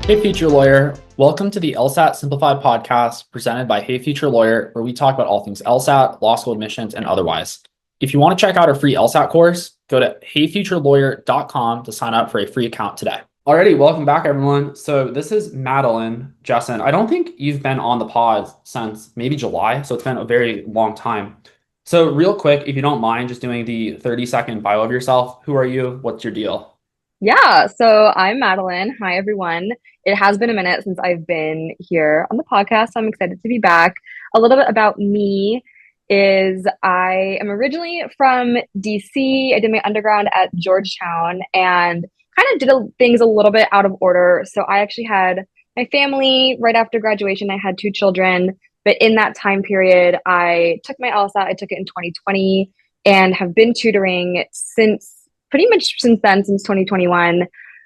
Hey, future lawyer. Welcome to the LSAT Simplified podcast presented by Hey Future Lawyer, where we talk about all things LSAT, law school admissions, and otherwise. If you want to check out our free LSAT course, go to heyfuturelawyer.com to sign up for a free account today. Alrighty, welcome back, everyone. So this is Madeline Jesson. I don't think you've been on the pod since maybe July, so it's been a very long time. So real quick, if you don't mind just doing the 30-second bio of yourself, who are you? What's your deal? Yeah, so I'm Madeline. Hi, everyone. It has been a minute since I've been here on the podcast. So I'm excited to be back. A little bit about me is I am originally from DC. I did my undergrad at Georgetown and kind of did things a little bit out of order. So I actually had my family right after graduation. I had two children, but in that time period, I took my LSAT. I took it in 2020 and have been tutoring since pretty much since then, since 2021.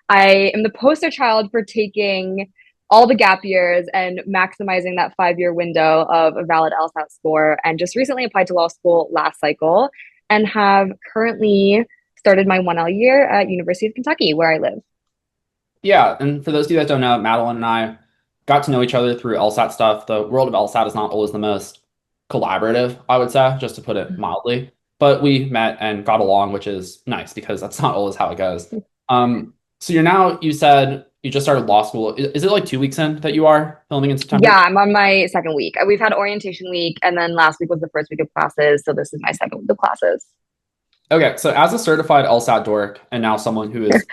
I am the poster child for taking all the gap years and maximizing that 5 year window of a valid LSAT score. And just recently applied to law school last cycle and have currently started my 1L year at University of Kentucky, where I live. Yeah, and for those of you that don't know, Madeline and I got to know each other through LSAT stuff. The world of LSAT is not always the most collaborative, I would say, just to put it mildly. But we met and got along, which is nice because that's not always how it goes. So you said you just started law school. Is it like 2 weeks in that you are filming in Yeah, September? I'm on my second week. We've had orientation week, and then last week was the first week of classes. So this is my second week of classes. Okay, so as a certified LSAT dork and now someone who is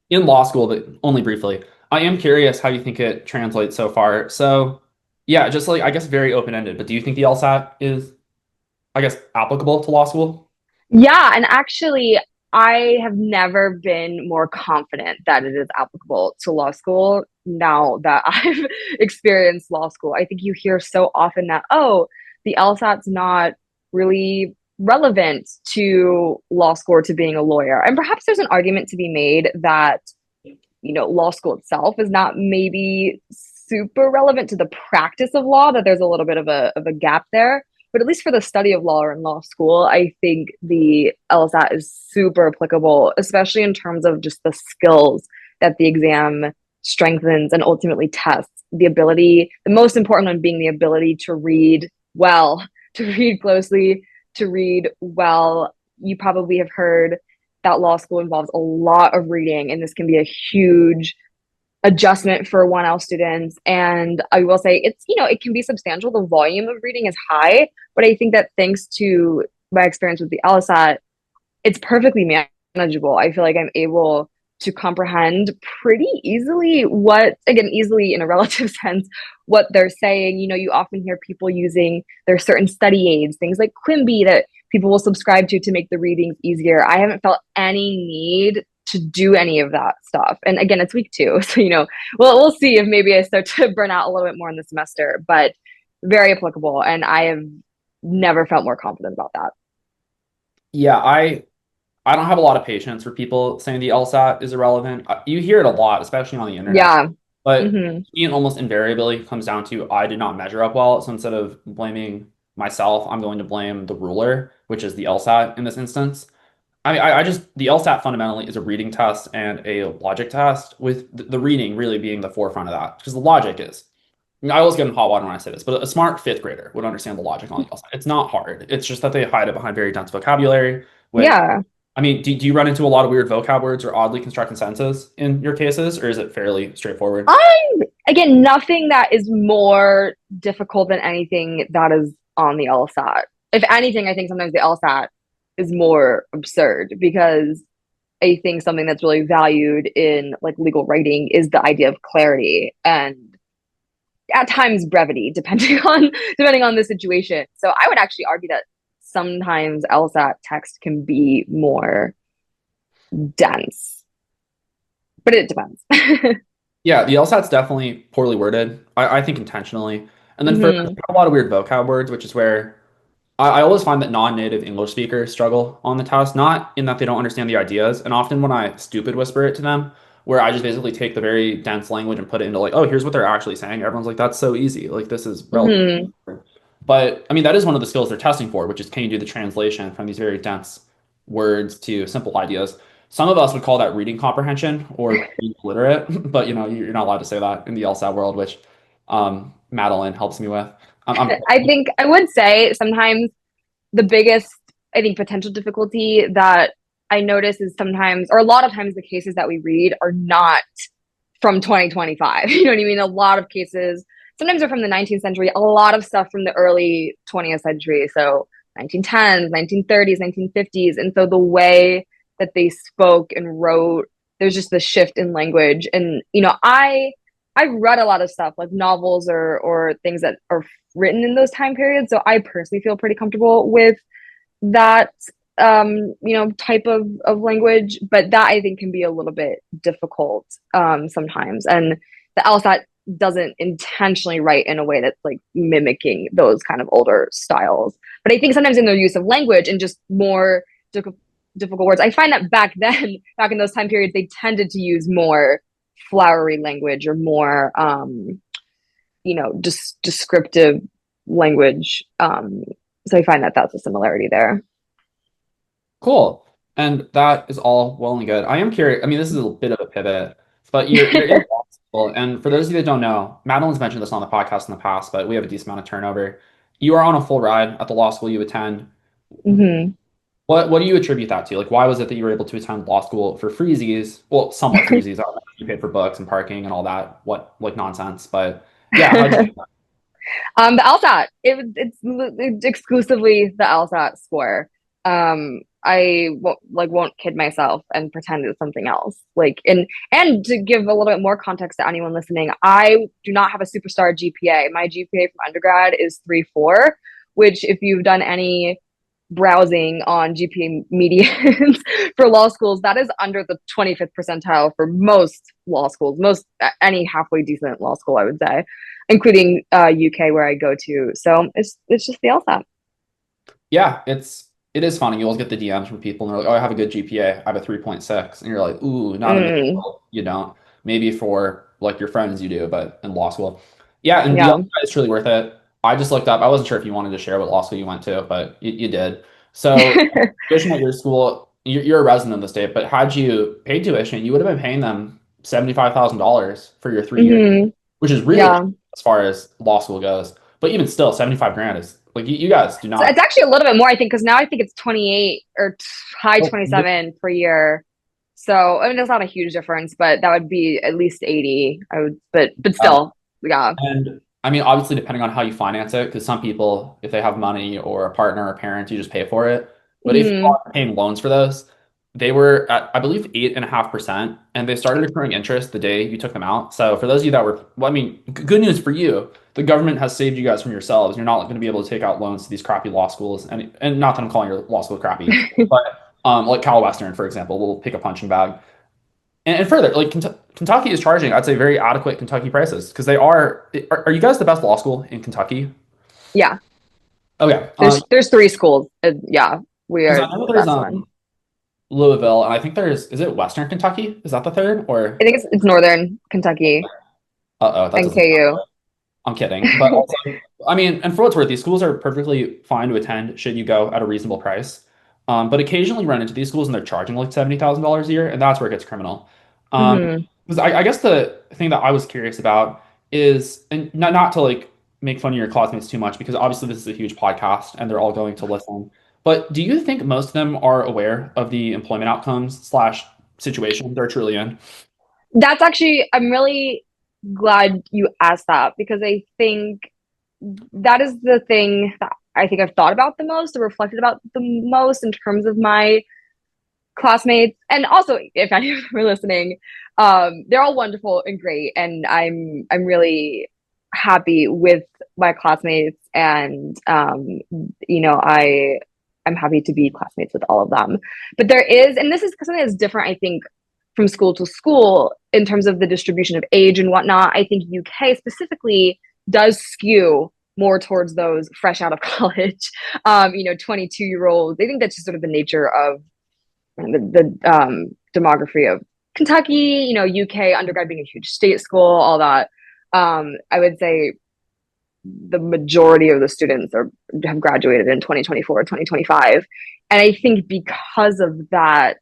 in law school, but only briefly, I am curious how you think it translates so far. So, yeah, just like I guess very open-ended, but do you think the LSAT is, I guess, applicable to law school? Yeah, and actually, I have never been more confident that it is applicable to law school now that I've experienced law school. I think you hear so often that, oh, the LSAT's not really relevant to law school or to being a lawyer. And perhaps there's an argument to be made that, law school itself is not maybe super relevant to the practice of law, that there's a little bit of a gap there. But at least for the study of law or in law school, I think the LSAT is super applicable, especially in terms of just the skills that the exam strengthens and ultimately tests. The ability, the most important one being the ability to read well, to read closely, to read well. You probably have heard that law school involves a lot of reading, and this can be a huge adjustment for 1L students. And I will say it can be substantial. The volume of reading is high, but I think that thanks to my experience with the LSAT, it's perfectly manageable. I feel like I'm able to comprehend pretty easily easily in a relative sense, what they're saying. You often hear people using their certain study aids, things like Quimby that people will subscribe to make the readings easier. I haven't felt any need to do any of that stuff. And again, it's week 2. So, we'll see if maybe I start to burn out a little bit more in the semester, but very applicable. And I have never felt more confident about that. Yeah, I don't have a lot of patience for people saying the LSAT is irrelevant. You hear it a lot, especially on the internet. Yeah. But Hmm. to me, it almost invariably comes down to I did not measure up well. So instead of blaming myself, I'm going to blame the ruler, which is the LSAT in this instance. I just, the LSAT fundamentally is a reading test and a logic test, with the reading really being the forefront of that. Because the logic is, I always get in hot water when I say this, but a smart fifth grader would understand the logic on the LSAT. It's not hard. It's just that they hide it behind very dense vocabulary, which, Yeah. I mean, do you run into a lot of weird vocab words or oddly constructed sentences in your cases, or is it fairly straightforward? I'm again nothing that is more difficult than anything that is on the LSAT. If anything, I think sometimes the LSAT is more absurd because I think something that's really valued in like legal writing is the idea of clarity and at times brevity, depending on the situation. So I would actually argue that sometimes LSAT text can be more dense, but it depends. Yeah, the LSAT's definitely poorly worded. I think intentionally. And then further, we Hmm. have a lot of weird vocab words, which is where I always find that non-native English speakers struggle on the test, not in that they don't understand the ideas, and often when I stupid whisper it to them, where I just basically take the very dense language and put it into like, oh, here's what they're actually saying. Everyone's like, that's so easy. Like this is relative. Hmm. But I mean, that is one of the skills they're testing for, which is can you do the translation from these very dense words to simple ideas. Some of us would call that reading comprehension or being illiterate, but you're not allowed to say that in the LSAT world, which Madeline helps me with. I'm I think I would say sometimes the biggest, I think, potential difficulty that I notice is sometimes, or a lot of times, the cases that we read are not from 2025. You know what I mean? A lot of cases, sometimes they're from the 19th century, a lot of stuff from the early 20th century. So 1910s, 1930s, 1950s. And so the way that they spoke and wrote, there's just the shift in language. And, I've read a lot of stuff like novels or things that are written in those time periods. So I personally feel pretty comfortable with that type of language, but that I think can be a little bit difficult sometimes. And the LSAT doesn't intentionally write in a way that's like mimicking those kind of older styles. But I think sometimes in their use of language and just more difficult words, I find that back then, back in those time periods, they tended to use more flowery language or more just descriptive language. So I find that that's a similarity there. cool. And that is all well and good. I am curious. I mean, this is a bit of a pivot, but you're in law school. And for those of you that don't know, Madeline's mentioned this on the podcast in the past, but we have a decent amount of turnover. You are on a full ride at the law school you attend. Hmm. What do you attribute that to? Like, why was it that you were able to attend law school for freezies? Well, somewhat freezies. I don't know if you paid for books and parking and all that. What like nonsense? But yeah, how'd you do that? The LSAT. It's exclusively the LSAT score. I won't kid myself and pretend it's something else. And to give a little bit more context to anyone listening, I do not have a superstar GPA. My GPA from undergrad is 3.4, which if you've done any browsing on GPA medians for law schools, that is under the 25th percentile for most law schools, most any halfway decent law school, I would say, including UK where I go to. So it's just the LSAT. Yeah, it is funny. You always get the DMs from people and they're like, "Oh, I have a good GPA. I have a 3.6." And you're like, "Ooh, not in the Mm, field. You don't. Maybe for like your friends you do, but in law school." Yeah, and the yeah. LSAT is truly worth it. I just looked up. I wasn't sure if you wanted to share what law school you went to, but you did. So tuition at your school, you're a resident of the state, but had you paid tuition, you would have been paying them $75,000 for your 3 years, Hmm. which is really cheap Yeah. as far as law school goes. But even still, 75 grand is like you guys do So it's not. actually a little bit more, I think, because now I think it's 28 or high Oh, 27 per year. So I mean, that's not a huge difference, but that would be at least 80. I would, but yeah. still, yeah. And I mean, obviously, depending on how you finance it, because some people, if they have money or a partner or parent, you just pay for it. But if you Hmm. are paying loans for those, they were at, I believe, 8.5%, and they started accruing interest the day you took them out. So for those of you that were, well, I mean, good news for you, the government has saved you guys from yourselves. You're not going to be able to take out loans to these crappy law schools, and not that I'm calling your law school crappy, but like Cal Western, for example, will pick a punching bag. And further, like Kentucky is charging, I'd say, very adequate Kentucky prices because they are you guys the best law school in Kentucky? Yeah. Okay, There's three schools. Yeah, we because are I know the there's best one. Louisville, and I think is it Western Kentucky? Is that the third? I Or think it's Northern Kentucky that and doesn't. KU. I'm kidding, but also, I mean, and for what's worth, these schools are perfectly fine to attend should you go at a reasonable price. But occasionally you run into these schools and they're charging like $70,000 a year, and that's where it gets criminal. Hmm. Because I guess the thing that I was curious about is, and not to like make fun of your classmates too much, because obviously this is a huge podcast and they're all going to listen. But do you think most of them are aware of the employment outcomes slash situation they're truly in? That's actually, I'm really glad you asked that because I think that is the thing that I think I've thought about the most or reflected about the most in terms of my classmates. And also, if any of them are listening, they're all wonderful and great. And I'm really happy with my classmates. And, I'm happy to be classmates with all of them. But there is, and this is something that's different, I think, from school to school in terms of the distribution of age and whatnot. I think UK specifically does skew more towards those fresh out of college, 22-year-olds. I think that's just sort of the nature of the demography of Kentucky, UK undergrad being a huge state school, all that. I would say the majority of the students have graduated in 2024, 2025. And I think because of that,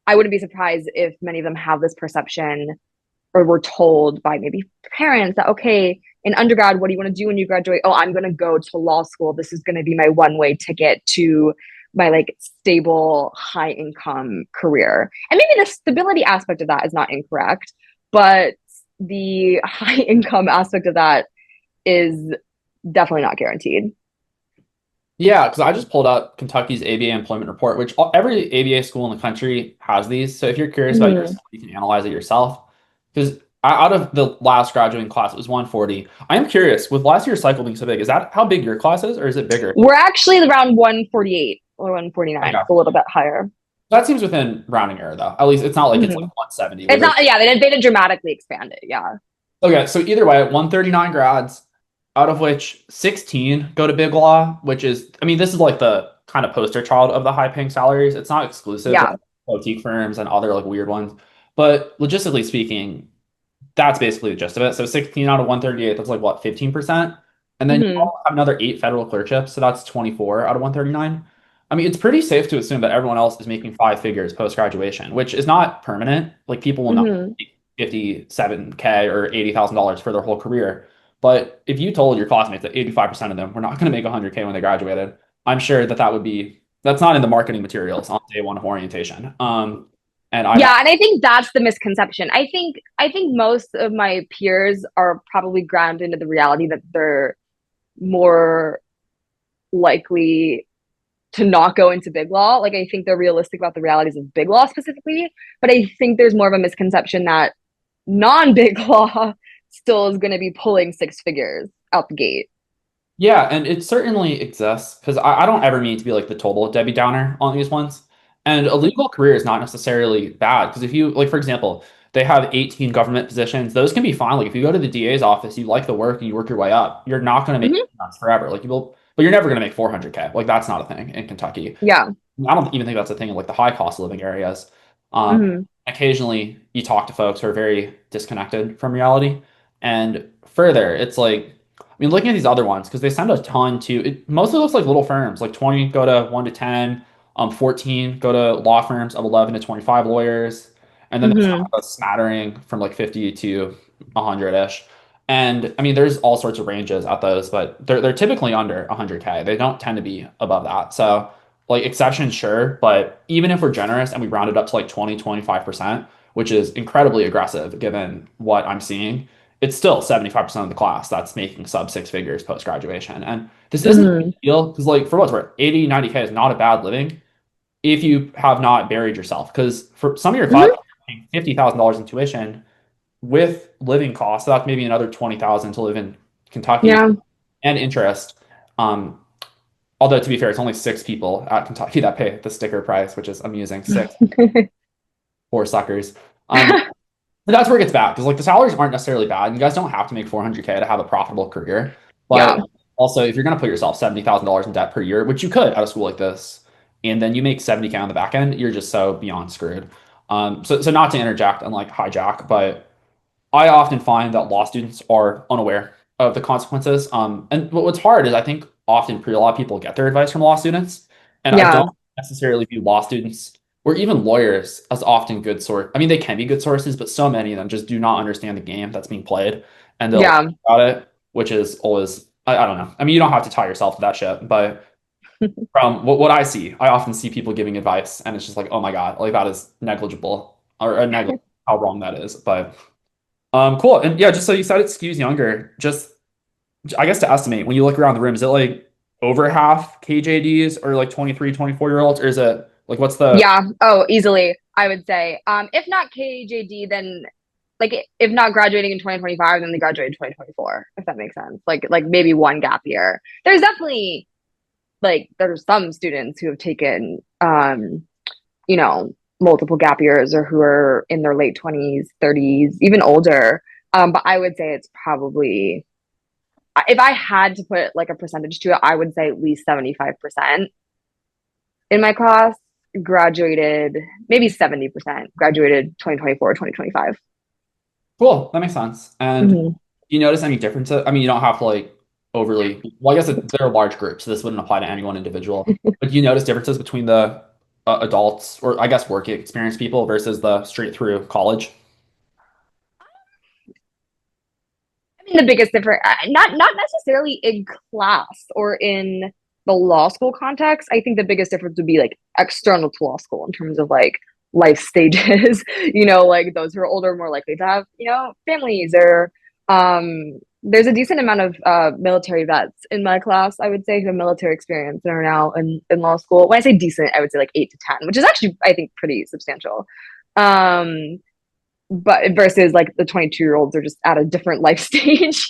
I wouldn't be surprised if many of them have this perception or were told by maybe parents that, okay, in undergrad, what do you want to do when you graduate? Oh, I'm going to go to law school. This is going to be my one way ticket to my like stable, high income career. And maybe the stability aspect of that is not incorrect, but the high income aspect of that is definitely not guaranteed. Yeah, because I just pulled up Kentucky's ABA employment report, which every ABA school in the country has these. So if you're curious about yours, Mm-hmm. you can analyze it yourself. Because out of the last graduating class, it was 140. I am curious, with last year's cycle being so big, is that how big your class is, or is it bigger? We're actually around 148 or I 149, got a little bit higher. that seems within rounding error, though. At least it's not like it's like Mm-hmm. 170, It's literally. not, yeah, they didn't dramatically expand it. Yeah. Okay, so either way, 139 grads, out of which 16 go to Big Law, which is, I mean, this is like the kind of poster child of the high paying salaries. It's not exclusive. There Yeah. are boutique firms and other like weird ones. But logistically speaking, that's basically the gist of it. So 16 out of 138, that's like what, 15%? And then you Mm-hmm. also have another eight federal clerkships, so that's 24 out of 139. I mean, it's pretty safe to assume that everyone else is making five figures post graduation, which is not permanent. Like people will not Mm-hmm. make 57K or $80,000 for their whole career. But if you told your classmates that 85% of them were not going to make 100K when they graduated, I'm sure that that would be that's not in the marketing materials on day one of orientation. And I'm Yeah, and I think that's the misconception. I think most of my peers are probably grounded into the reality that they're more likely to not go into big law. Like I think they're realistic about the realities of big law specifically, but I think there's more of a misconception that non-big law still is going to be pulling six figures out the gate. Yeah, and it certainly exists because I don't ever mean to be like the total Debbie Downer on these ones. And a legal career is not necessarily bad because if you, like, for example, they have 18 government positions, those can be fine. Like, if you go to the DA's office, you like the work and you work your way up, you're not going to make Mm-hmm. that forever. Like, you will, but you're never going to make 400K. Like, that's not a thing in Kentucky. Yeah. I don't even think that's a thing in like the high cost of living areas. Mm-hmm. Occasionally, you talk to folks who are very disconnected from reality. And further, it's like, I mean, looking at these other ones, because they send a ton to, it mostly looks like little firms, like 20 go to 1 to 10, 14 go to law firms of 11 to 25 lawyers. And then there's kind Mm-hmm. of a smattering from like 50 to 100-ish. And I mean, there's all sorts of ranges at those, but they're typically under 100K. They don't tend to be above that. So, like exceptions, sure, but even if we're generous and we round it up to like 20, 25%, which is incredibly aggressive given what I'm seeing, it's still 75% of the class that's making sub six figures post graduation. And this isn't a big Mm-hmm. deal because, like, for what's worth, 80, 90K is not a bad living if you have not buried yourself. Because for some of your classes, Mm-hmm. you're paying $50,000 in tuition with living costs. So that's maybe another 20,000 to live in Kentucky Yeah. and interest. Um, Although to be fair, it's only six people at Kentucky that pay the sticker price, which is amusing. Six, poor suckers. But that's where it gets bad because like the salaries aren't necessarily bad. You guys don't have to make 400K to have a profitable career. Yeah. But also, if you're going to put yourself $70,000 in debt per year, which you could at a school like this, and then you make 70K on the back end, you're just so beyond screwed. So not to interject and like hijack, but I often find that law students are unaware of the consequences. And what's hard is I think often a lot of people get their advice from law students, and I Yeah. don't necessarily view law students or even lawyers as often good source. I mean, they can be good sources, but so many of them just do not understand the game that's being played, and they'll Yeah. about it, which is always I don't know. I mean, you don't have to tie yourself to that shit, but from what I see, I often see people giving advice, and it's just like, oh my God, like that is negligible or negligible how wrong that is, but. Cool. And yeah, just so you said it skews younger, just I guess to estimate, when you look around the room, is it like over half KJDs or like 23, 24-year-olds? Or is it like what's the Yeah. Oh, easily, I would say. If not KJD, then like if not graduating in 2025, then they graduate in 2024, if that makes sense. Like maybe one gap year. There's definitely like there's some students who have taken you know, multiple gap years or who are in their late 20s, 30s, even older. But I would say it's probably if I had to put like a percentage to it, I would say at least 75% in my class graduated, maybe 70% graduated 2024, 2025. cool? That makes sense. And do Mm-hmm. you notice any differences? I mean, you don't have to like overly, well, I guess they're large groups, so this wouldn't apply to any one individual. But do you notice differences between the adults, or I guess work experience people versus the straight through college? I mean, the biggest difference, not necessarily in class or in the law school context. I think the biggest difference would be like external to law school in terms of like life stages. Like those who are older are more likely to have families or there's a decent amount of military vets in my class, I would say, who have military experience and are now in law school. When I say decent, I would say like 8 to 10, which is actually, I think, pretty substantial. Um, but versus like the 22-year-olds are just at a different life stage,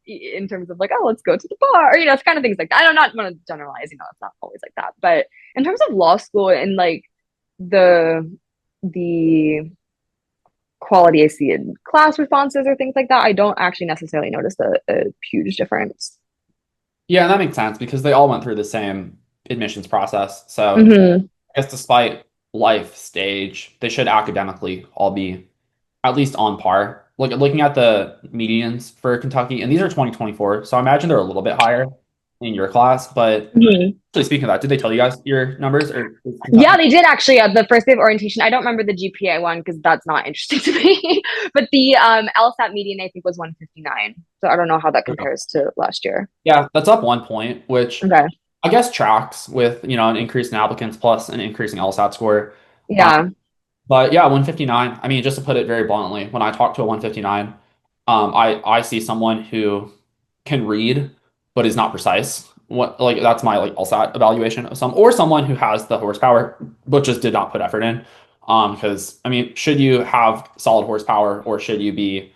in terms of like, oh, let's go to the bar, it's kind of things like that. I don't not want to generalize, it's not always like that. But in terms of law school and like the quality I see in class responses or things like that, I don't actually necessarily notice a huge difference. Yeah, that makes sense because they all went through the same admissions process. So Mm-hmm. I guess despite life stage, they should academically all be at least on par. Looking at the medians for Kentucky, and these are 2024, so I imagine they're a little bit higher in your class. But Mm-hmm. actually, speaking of that, did they tell you guys your numbers or is Yeah, Kentucky? they did actually at the first day of orientation. I don't remember the GPA one because that's not interesting to me. But the LSAT median I think was 159. So I don't know how that compares to last year. Yeah, that's up 1 point, which Okay. I guess tracks with an increase in applicants plus an increase in LSAT score. Um, Yeah. but yeah, 159. I mean, just to put it very bluntly, when I talk to a 159, I see someone who can read but is not precise. What like that's my like LSAT evaluation of someone who has the horsepower but just did not put effort in. Because I mean, should you have solid horsepower or should you be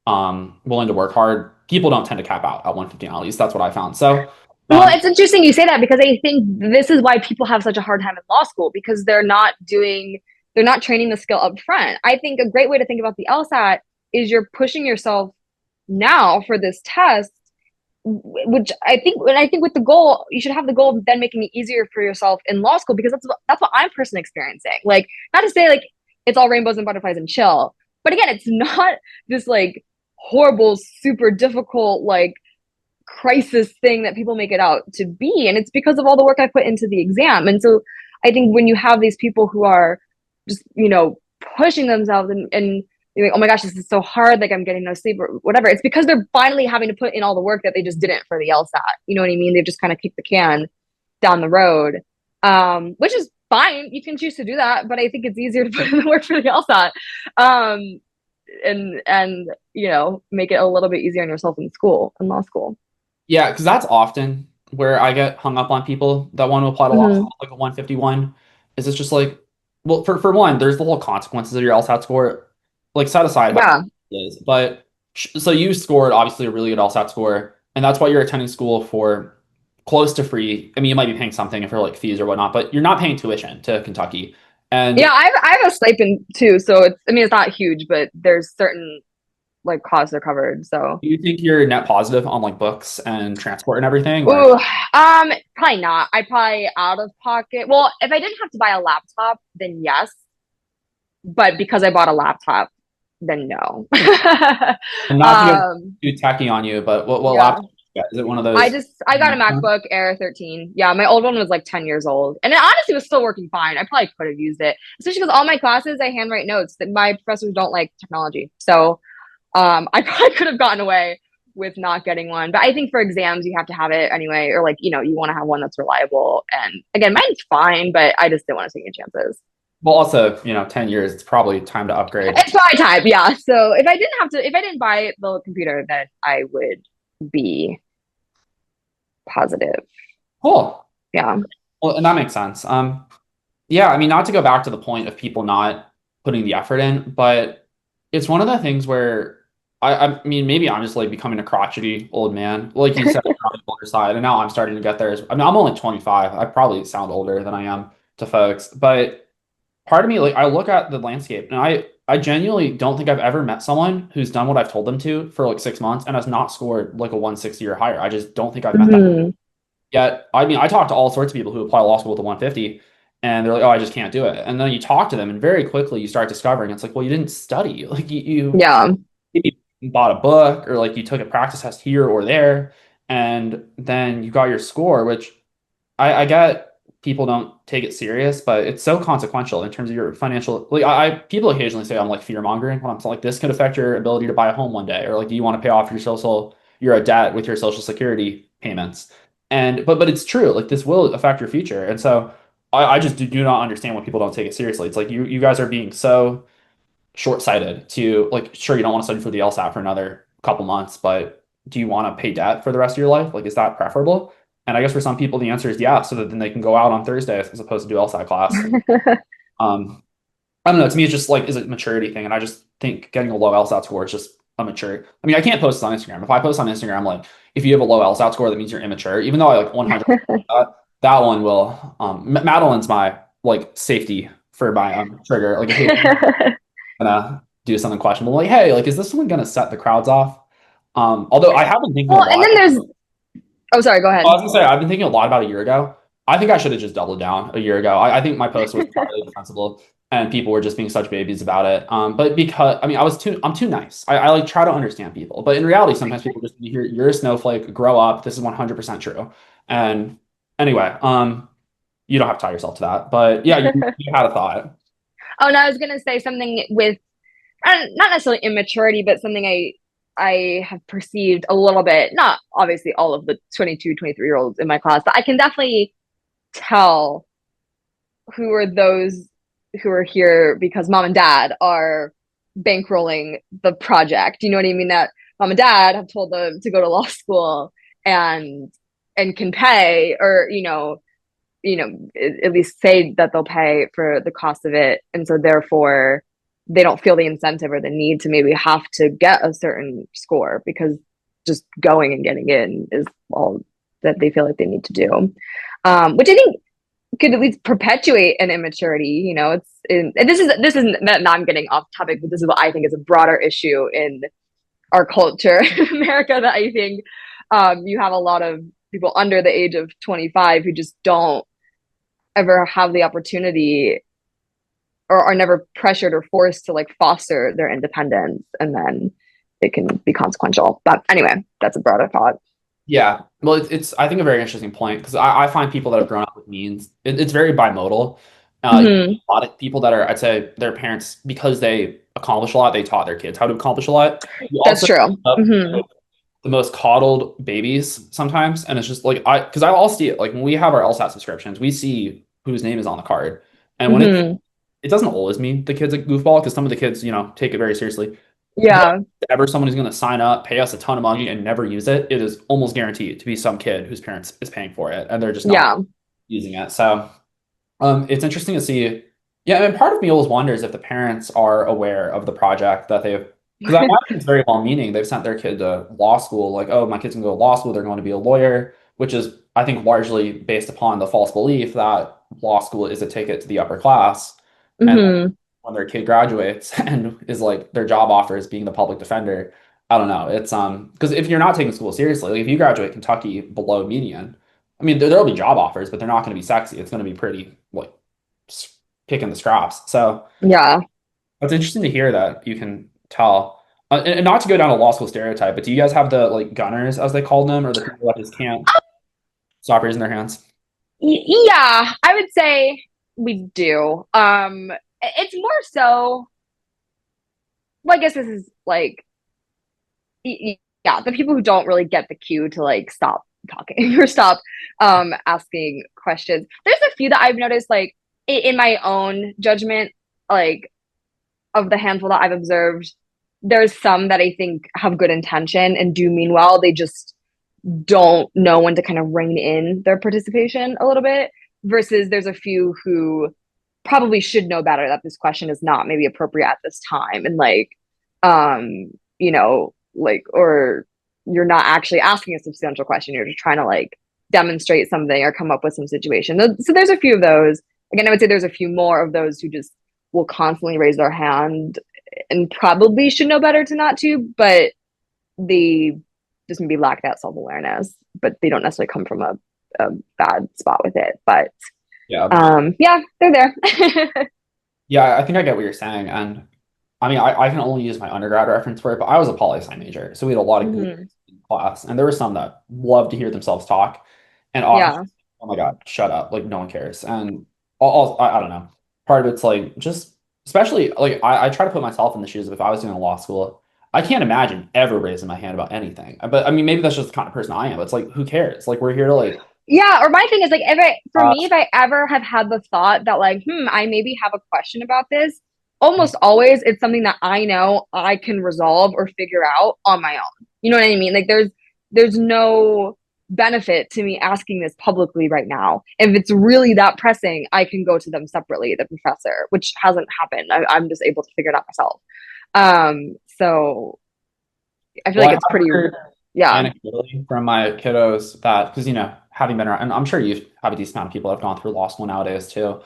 willing to work hard? People don't tend to cap out at 159, at least that's what I found. So Well, um, it's interesting you say that because I think this is why people have such a hard time in law school because they're not training the skill up front. I think a great way to think about the LSAT is you're pushing yourself now for this test, which I think with the goal, you should have the goal of then making it easier for yourself in law school because that's what I'm personally experiencing. Like, not to say like it's all rainbows and butterflies and chill, but again, it's not this like horrible, super difficult like crisis thing that people make it out to be. And it's because of all the work I put into the exam. And so I think when you have these people who are just, pushing themselves and you're like, oh my gosh, this is so hard, like I'm getting no sleep or whatever, it's because they're finally having to put in all the work that they just didn't for the LSAT. You know what I mean? They've just kind of kicked the can down the road. Which is fine. You can choose to do that, but I think it's easier to put in the work for the LSAT. Um, and make it a little bit easier on yourself in school, in law school. yeah, because that's often where I get hung up on people that want to apply to law Mm-hmm. school, like a 151. Is it's just like, well, for one, there's the whole consequences of your LSAT score. Like set aside how Yeah. it is, but so you scored obviously a really good LSAT score, and that's why you're attending school for close to free. I mean, you might be paying something for like fees or whatnot, but you're not paying tuition to Kentucky. Yeah, And I have a stipend too, so it's not huge, but there's certain like costs are covered. So, do you think you're net positive on like books and transport and everything, or ooh, probably not. I probably out of pocket. Well, if I didn't have to buy a laptop, then yes. But because I bought a laptop, then no. and not to get um, too tacky on you, but what yeah. laptop you got? Is it one of those? I got a MacBook Air 13. Yeah, my old one was like 10 years old. And it honestly was still working fine. I probably could have used it. Especially because all my classes I handwrite notes that my professors don't like technology. So I probably could have gotten away with not getting one. But I think for exams you have to have it anyway, or like, you want to have one that's reliable. And again, mine's fine, but I just didn't want to take any chances. Well, also, 10 years, it's probably time to upgrade. It's probably time, yeah. So if I didn't buy the computer, then I would be positive. Cool. Yeah. Well, and that makes sense. Yeah, I mean, not to go back to the point of people not putting the effort in, but it's one of the things where I mean, maybe I'm just like becoming a crotchety old man. Like you said, I'm on the older side, and now I'm starting to get there. I mean, I'm only 25. I probably sound older than I am to folks, but part of me, like, I look at the landscape and I genuinely don't think I've ever met someone who's done what I've told them to for like 6 months and has not scored like a 160 or higher. I just don't think I've met that. Mhm. Yet, I mean, I talk to all sorts of people who apply to law school with a 150 and they're like, oh, I just can't do it. And then you talk to them and very quickly you start discovering it's like, well, you didn't study. Like Yeah. you bought a book or like you took a practice test here or there, and then you got your score, which I get people don't take it serious, but it's so consequential in terms of your financial. Like people occasionally say I'm like fear mongering when I'm like this could affect your ability to buy a home one day, or like do you want to pay off your debt with your social security payments? And but it's true. Like this will affect your future, and so I just do not understand when people don't take it seriously. It's like you guys are being so short-sighted to like sure you don't want to study for the LSAT for another couple months, but do you want to pay debt for the rest of your life? Like, is that preferable? And I guess for some people the answer is yeah, so that then they can go out on Thursday as opposed to do LSAT class. Um, I don't know. To me, it's just like is a maturity thing, and I just think getting a low LSAT score is just immature. I mean, I can't post this on Instagram. If I post on Instagram, like if you have a low LSAT score, that means you're immature. Even though I like 100 that one will. Madeline's my like safety for my trigger. Like if gonna do something questionable. Like, hey, like, is this someone gonna set the crowds off? Although I have been thinking a Well, and lot. then there's, oh, sorry, go I ahead. was gonna say I've been thinking a lot about a year ago. I think I should have just doubled down a year ago. I think my post was entirely defensible, and people were just being such babies about it. But because I mean, I'm too nice. I like try to understand people, but in reality, sometimes people just need to hear you're a snowflake. Grow up. This is 100% true. And anyway, you don't have to tie yourself to that. But yeah, you had a thought. Oh, no, I was gonna say something with not necessarily immaturity, but something I have perceived a little bit, not obviously all of the 22, 23-year olds in my class, but I can definitely tell who are those who are here because mom and dad are bankrolling the project. You know what I mean? That mom and dad have told them to go to law school and can pay, or at least say that they'll pay for the cost of it, and so therefore they don't feel the incentive or the need to maybe have to get a certain score because just going and getting in is all that they feel like they need to do, which I think could at least perpetuate an immaturity. This is not, I'm getting off topic, but this is what I think is a broader issue in our culture in America, that I think you have a lot of people under the age of 25 who just don't ever have the opportunity or are never pressured or forced to like foster their independence, and then it can be consequential. But anyway, that's a broader thought. Yeah, well, it's I think a very interesting point because I find people that have grown up with means it's very bimodal. Mm-hmm. A lot of people that are I'd say their parents because they accomplish a lot, they taught their kids how to accomplish a lot. You That's also true. end up Mm-hmm. with the most coddled babies sometimes, and it's just like because I'll see it like when we have our LSAT subscriptions, we see whose name is on the card, and when Mm-hmm. it doesn't always mean the kid's a goofball because some of the kids take it very seriously. But Yeah. if ever someone who's going to sign up, pay us a ton of money, and never use it, it is almost guaranteed to be some kid whose parents is paying for it, and they're just not Yeah. using it. So, it's interesting to see. Yeah, and part of me always wonders if the parents are aware of the project that they've, because I imagine it's very well-meaning. They've sent their kid to law school, like, oh, my kid's going to go to law school, they're going to be a lawyer, which is, I think, largely based upon the false belief that law school is a ticket to the upper class. And Mm-hmm. when their kid graduates and is like their job offer is being the public defender. I don't know. It's because if you're not taking school seriously, like if you graduate Kentucky below median, I mean there'll be job offers, but they're not going to be sexy. It's going to be pretty like kicking the scraps. So Yeah. it's interesting to hear that you can tell. And not to go down a law school stereotype, but do you guys have the like gunners as they call them, or the people that just can't stop raising their hands? Yeah, I would say we do. It's more so, well, I guess this is like, yeah, the people who don't really get the cue to like stop talking or stop asking questions. There's a few that I've noticed, like in my own judgment, like of the handful that I've observed, there's some that I think have good intention and do mean well. They just don't know when to kind of rein in their participation a little bit, versus there's a few who probably should know better that this question is not maybe appropriate at this time, and like like, or you're not actually asking a substantial question, you're just trying to like demonstrate something or come up with some situation. So there's a few of those. Again, I would say there's a few more of those who just will constantly raise their hand and probably should know better to not to, but they just maybe lack that self-awareness, but they don't necessarily come from a bad spot with it. But Yeah. yeah, they're there. Yeah, I think I get what you're saying. And I mean, I can only use my undergrad reference for it, but I was a poli sci major. So we had a lot of good Mm-hmm. in class. And there were some that loved to hear themselves talk. And often Yeah. oh my God, shut up. Like no one cares. And I don't know. Part of it's like just especially like I try to put myself in the shoes of if I was doing a law school. I can't imagine ever raising my hand about anything. But I mean, maybe that's just the kind of person I am. It's like, who cares? Like we're here to like Yeah, or my thing is like for uh, me, if I ever have had the thought that like, I maybe have a question about this, almost always it's something that I know I can resolve or figure out on my own. You know what I mean? Like there's no benefit to me asking this publicly right now. If it's really that pressing, I can go to them separately, the professor, which hasn't happened. I'm just able to figure it out myself. So I feel well, like I it's have pretty, heard yeah. anecdotally from my kiddos that because having been around, and I'm sure you have a decent amount of people that have gone through law school nowadays too.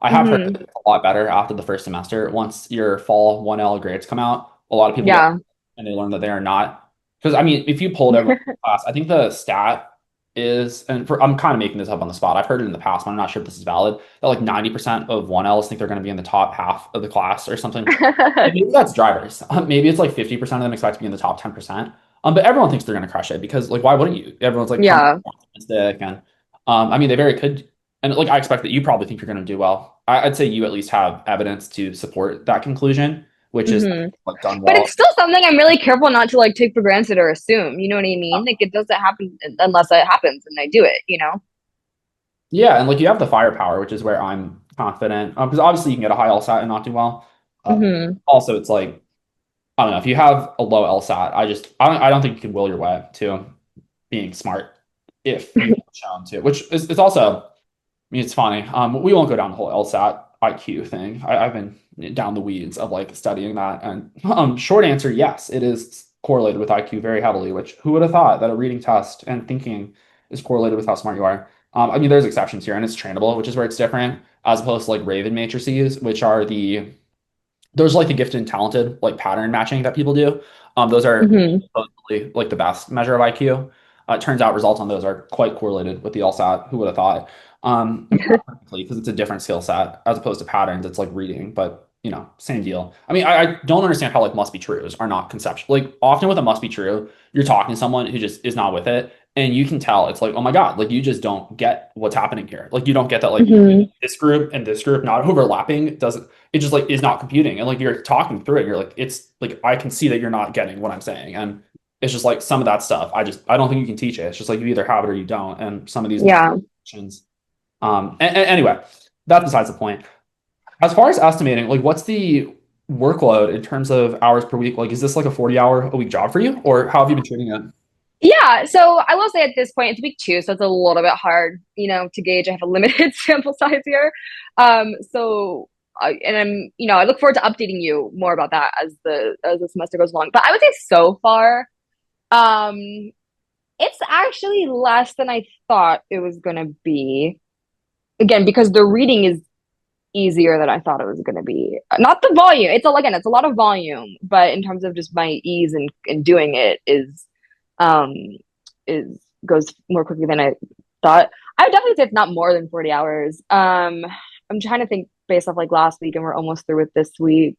I have heard Hmm. that it's a lot better after the first semester. Once your fall 1L grades come out, a lot of people get Yeah. and they learn that they are not. Because I mean, if you pulled everyone in class, I think the stat is, and I'm kind of making this up on the spot. I've heard it in the past, but I'm not sure if this is valid. That like 90% of 1Ls think they're going to be in the top half of the class or something. And maybe that's drivers. Maybe it's like 50% of them expect to be in the top 10%. But everyone thinks they're going to crush it because like why wouldn't you? Everyone's like coming Yeah. optimistic and I mean they very could and like I expect that you probably think you're going to do well. I'd say you at least have evidence to support that conclusion, which is Hmm. like done But it's well. still something I'm really careful not to like take for granted or assume. You know what I mean? Like it doesn't happen unless it happens and I do it, you know? Yeah, and like you have the firepower, which is where I'm confident. Because obviously you can get a high LSAT and not do well. Hmm. Also, it's like I don't know if you have a low LSAT, I don't think you can will your way to being smart if you've shown to, which is also, I mean, it's funny. We won't go down the whole LSAT IQ thing. I've been down the weeds of like studying that. And short answer, yes, it is correlated with IQ very heavily, which who would have thought that a reading test and thinking is correlated with how smart you are? I mean, there's exceptions here and it's trainable, which is where it's different, as opposed to like Raven matrices, which are those are like the gifted and talented like pattern matching that people do. Those are Hmm. supposedly like the best measure of IQ. It turns out results on those are quite correlated with the LSAT. Who would have thought? Not perfectly because it's a different skill set as opposed to patterns. It's like reading, but same deal. I mean, I don't understand how like must be trues are not conceptual. Like often with a must be true, you're talking to someone who just is not with it, and you can tell it's like, oh my God, like you just don't get what's happening here. Like you don't get that like Hmm. this group and this group not overlapping doesn't it just like is not computing and like you're talking through it you're like it's like I can see that you're not getting what I'm saying and it's just like some of that stuff I don't think you can teach it. It's just like you either have it or you don't and some of these Yeah. questions anyway that's besides the point. As far as estimating like what's the workload in terms of hours per week, like is this like a 40-hour a week job for you or how have you been treating it? Yeah. So I will say at this point, it's week two, so it's a little bit hard, to gauge. I have a limited sample size here. And I look forward to updating you more about that as the semester goes along. But I would say so far, um, it's actually less than I thought it was gonna be. Again, because the reading is easier than I thought it was going to be. Not the volume. It's a lot of volume, but in terms of just my ease in doing it um is goes more quickly than I thought. I would definitely say it's not more than 40 hours. I'm trying to think based off like last week and we're almost through with this week.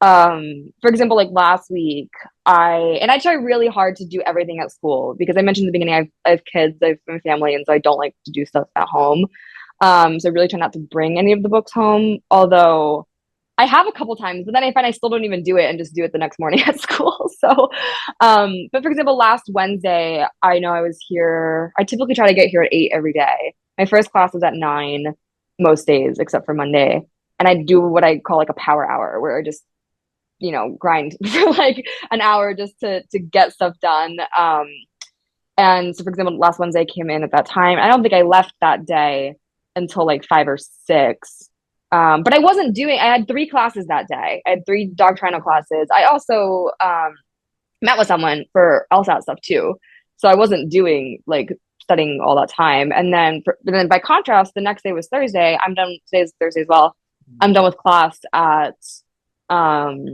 For example, like last week, I try really hard to do everything at school because I mentioned in the beginning I have kids, I have my family, and so I don't like to do stuff at home. So I really try not to bring any of the books home, although I have a couple times, but then I find I still don't even do it and just do it the next morning at school. So, but for example, last Wednesday, I know I was here. I typically try to get here at 8 every day. My first class was at 9 most days, except for Monday. And I do what I call like a power hour, where I just grind for like an hour just to get stuff done. And so, for example, last Wednesday I came in at that time. I don't think I left that day until like 5 or 6. But I wasn't doing. I had 3 classes that day. I had 3 doctrinal classes. I also met with someone for LSAT stuff too, so I wasn't doing like studying all that time. But then by contrast, the next day was Thursday. I'm done. Today's Thursday as well. I'm done with class at um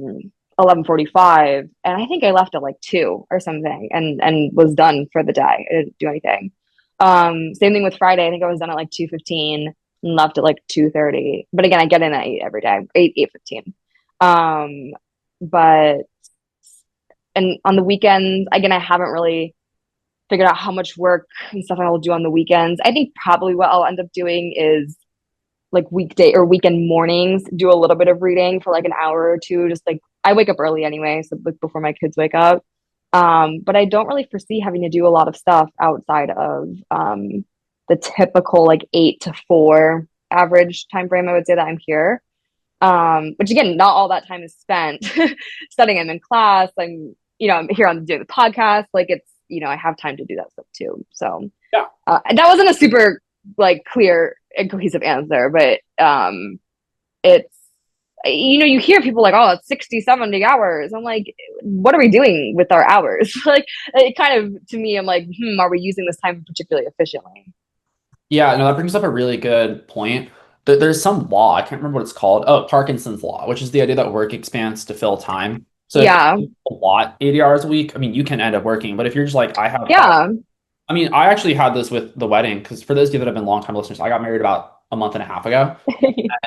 11:45, and I think I left at like 2 or something, and was done for the day. I didn't do anything. Same thing with Friday. I think I was done at like 2:15 and left at like 2:30. But again, I get in at 8 every day, 8:15. Um, but and on the weekends, again, I haven't really figured out how much work and stuff I will do on the weekends. I think probably what I'll end up doing is like weekday or weekend mornings, do a little bit of reading for like an hour or two. Just like I wake up early anyway, so like before my kids wake up. But I don't really foresee having to do a lot of stuff outside of the typical like 8 to 4 average time frame. I would say that I'm here. Which again, not all that time is spent studying. I'm in class. I'm here on doing the podcast. Like it's, I have time to do that stuff too. So Yeah. and that wasn't a super like clear and cohesive answer, but it's you hear people like, oh, it's 60, 70 hours. I'm like, what are we doing with our hours? Like it kind of to me, I'm like, are we using this time particularly efficiently? Yeah, no, that brings up a really good point. There's some law, I can't remember what it's called. Oh, Parkinson's law, which is the idea that work expands to fill time. So if Yeah. you do a lot, 80 hours a week, I mean, you can end up working. But if you're just like, I have five, Yeah. I mean, I actually had this with the wedding, because for those of you that have been longtime listeners, I got married about a month and a half ago.